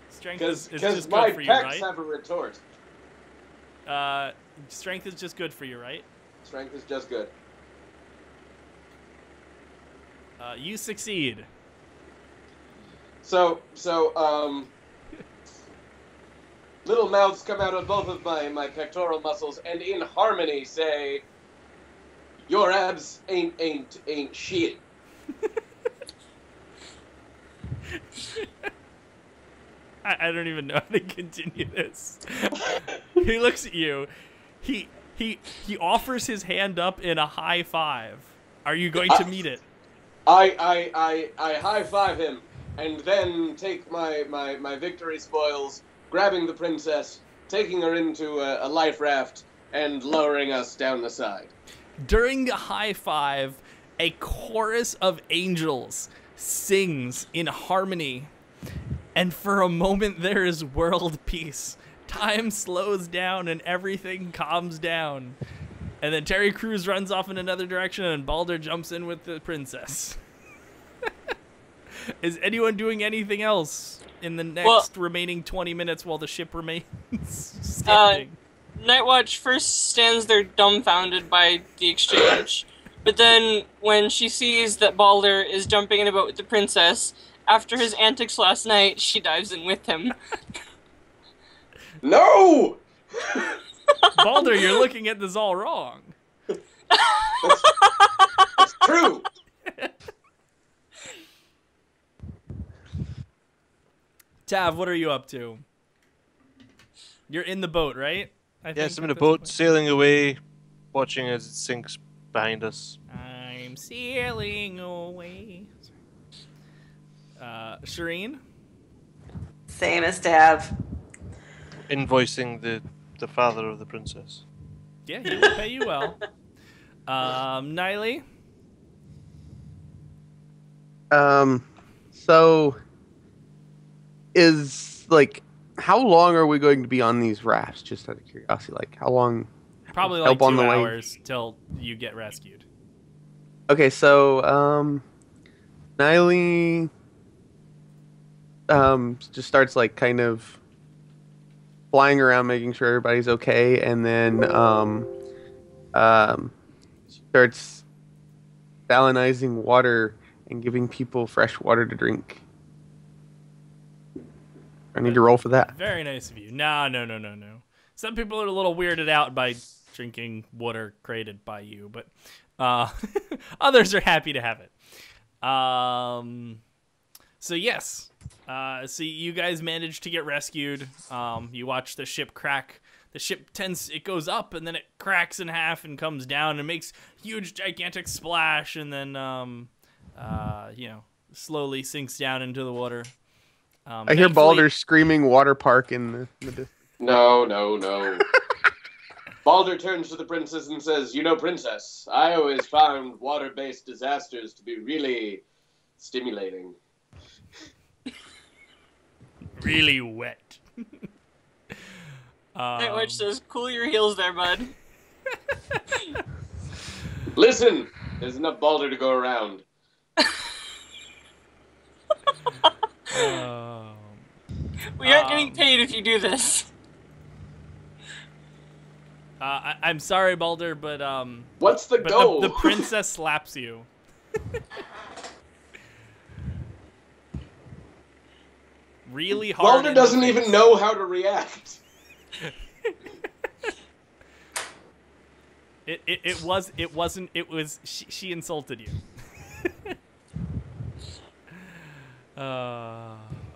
Strength is Because just my good for you, pecs right? have a retort. Strength is just good for you, right? Strength is just good. You succeed. So, little mouths come out of both of my pectoral muscles, and in harmony say, "Your abs ain't shit." I don't even know how to continue this. He looks at you. He offers his hand up in a high five. Are you going to meet it? I high five him, and then take my victory spoils, grabbing the princess, taking her into a life raft, and lowering us down the side. During the high five, a chorus of angels sings in harmony. And for a moment, there is world peace. Time slows down and everything calms down. And then Terry Crews runs off in another direction and Balder jumps in with the princess. Is anyone doing anything else in the next remaining 20 minutes while the ship remains standing? Nightwatch first stands there dumbfounded by the exchange. But then when she sees that Balder is jumping in a boat with the princess, after his antics last night, she dives in with him. No! Balder, you're looking at this all wrong. That's true. Tav, what are you up to? You're in the boat, right? Yes, I'm in a boat, sailing away, watching as it sinks behind us. I'm sailing away. Shireen? Same as Dav. Invoicing the father of the princess. Yeah, he will pay you well. Niley? So is like how long are we going to be on these rafts? Just out of curiosity, like how long? Probably help like on 2 the way? hours till you get rescued. Okay, so Niley just starts like kind of flying around, making sure everybody's okay, and then she starts salinizing water and giving people fresh water to drink. I need to roll for that. Very nice of you. No. Some people are a little weirded out by drinking water created by you, but others are happy to have it. So yes. So you guys managed to get rescued. You watch the ship crack. The ship it goes up and then it cracks in half and comes down and makes huge gigantic splash and then slowly sinks down into the water. I hear Balder screaming water park in the distance. No. Balder turns to the princess and says, "You know, princess, I always found water-based disasters to be really stimulating." Really wet. Nightwatch says, "Cool your heels there, bud." Listen, there's enough Balder to go around. We aren't getting paid if you do this. I'm sorry, Balder, but What's the goal? The princess slaps you. Really hard. Balder doesn't even know how to react. She insulted you.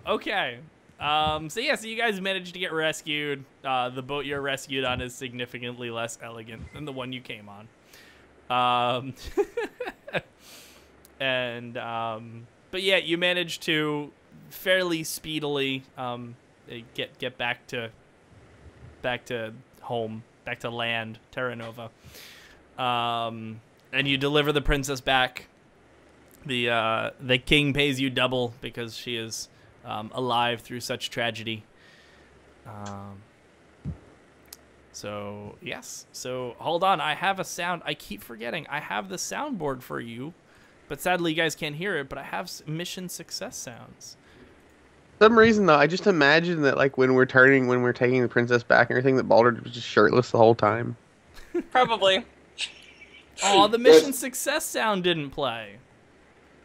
Okay. So you guys managed to get rescued. The boat you're rescued on is significantly less elegant than the one you came on. and but yeah, you manage to fairly speedily get back to home, back to land, Terra Nova. And you deliver the princess back. The king pays you double because she is alive through such tragedy. So yes. So hold on, I have a sound. I keep forgetting. I have the soundboard for you, but sadly you guys can't hear it. But I have mission success sounds. For some reason though, I just imagine that like when we're taking the princess back and everything, that Baldur was just shirtless the whole time. Probably. Oh, the mission success sound didn't play.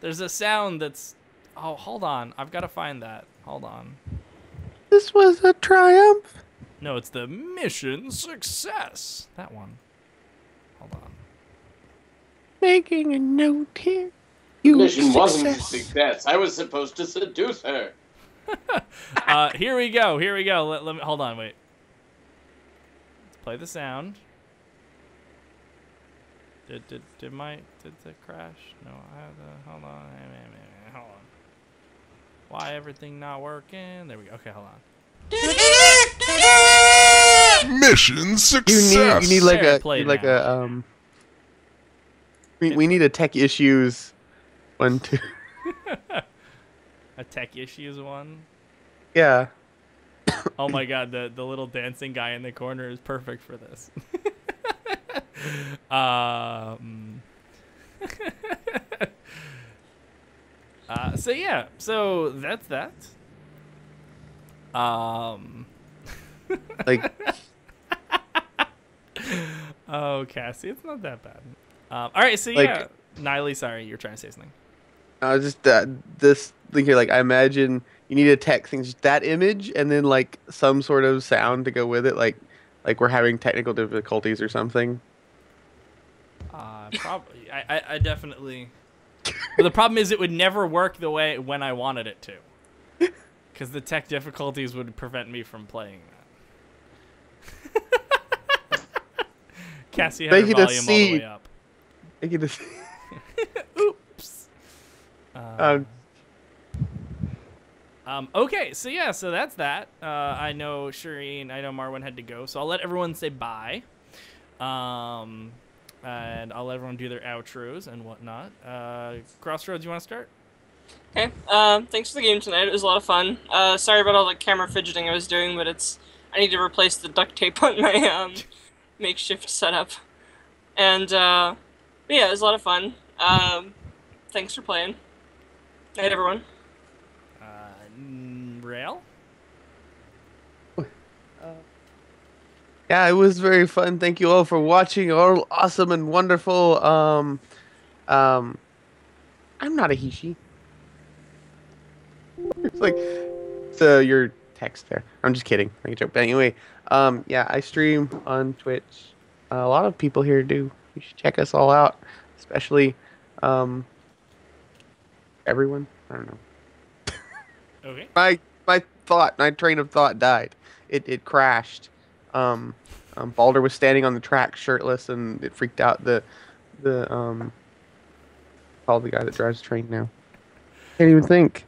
There's a sound that's... Oh, hold on. I've got to find that. Hold on. This was a triumph. No, it's the mission success. That one. Hold on. Making a note here. You Mission wasn't a success. I was supposed to seduce her. Here we go. Here we go. Let me... Hold on, wait. Let's play the sound. Did the crash? No, I have the... Hold on. Hold on. Why everything not working? There we go. Okay, hold on. Mission success. You need like There, a play you it need like now. we need a tech issues 1 2. A tech issues one. Yeah. Oh my god, the little dancing guy in the corner is perfect for this. So yeah, so that's that. Like Oh, Cassie, it's not that bad. All right, so Like- yeah, Niley, sorry, you're trying to say something. I was just this thing here. Like I imagine you need a tech thing, just that image, and then like some sort of sound to go with it, like we're having technical difficulties or something. Probably, I definitely. But the problem is, it would never work the way when I wanted it to, because the tech difficulties would prevent me from playing that. Cassie had her Make it a volume all the C. way up. Make it a- Oops. Okay, so yeah, so that's that. I know Shireen, I know Marwan had to go, so I'll let everyone say bye. And I'll let everyone do their outros and whatnot. Crossroads, you want to start? Okay. Thanks for the game tonight. It was a lot of fun. Sorry about all the camera fidgeting I was doing, but I need to replace the duct tape on my makeshift setup. And but yeah, it was a lot of fun. Thanks for playing. Night, everyone. Rail? Yeah, it was very fun. Thank you all for watching. All awesome and wonderful. I'm not a Hishi. It's like, so your text there. I'm just kidding. Make a joke. But anyway, yeah, I stream on Twitch. A lot of people here do. You should check us all out, especially everyone. I don't know. Okay. My train of thought died. It crashed. Baldur was standing on the track shirtless, and it freaked out the call the guy that drives the train now. Can't even think.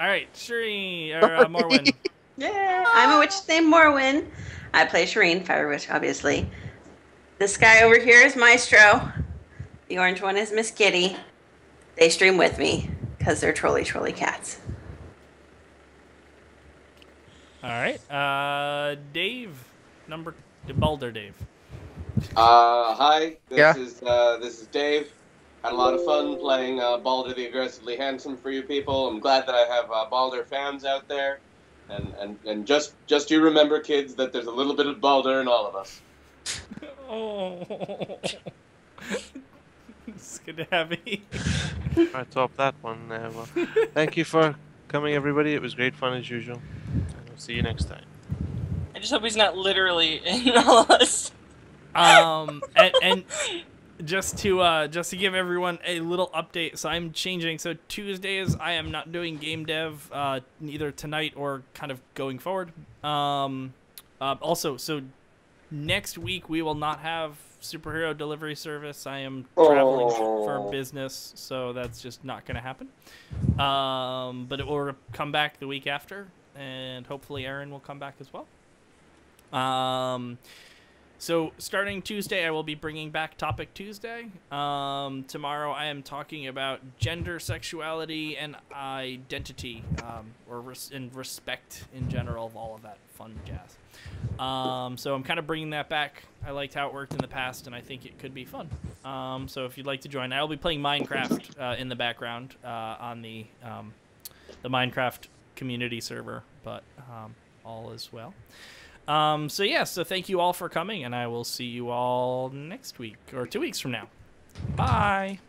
All right, Shireen, or Morwen. Yeah, I'm a witch named Morwen. I play Shireen, Fire Witch, obviously. This guy over here is Maestro. The orange one is Miss Kitty. They stream with me because they're trolly cats. All right, Dave, Baldur Dave. Hi. Yeah. This is Dave. Had a lot of fun playing Baldur the Aggressively Handsome for you people. I'm glad that I have Baldur fans out there. And just you remember, kids, that there's a little bit of Baldur in all of us. Oh. It's good to have you. I top that one. Well, thank you for coming, everybody. It was great fun as usual. And we'll see you next time. I just hope he's not literally in all of us. And just to give everyone a little update, so I'm changing. So Tuesdays I am not doing game dev, neither tonight or kind of going forward. Also, so Next week we will not have superhero delivery service. I am traveling for business, so that's just not going to happen. But it will come back the week after, and hopefully Aaron will come back as well. So starting Tuesday, I will be bringing back Topic Tuesday. Tomorrow I am talking about gender, sexuality, and identity, and respect in general, of all of that fun jazz. So I'm kind of bringing that back. I liked how it worked in the past, and I think it could be fun. So if you'd like to join, I'll be playing Minecraft in the background on the Minecraft community server, but all is well. So thank you all for coming, and I will see you all next week, or 2 weeks from now. Bye!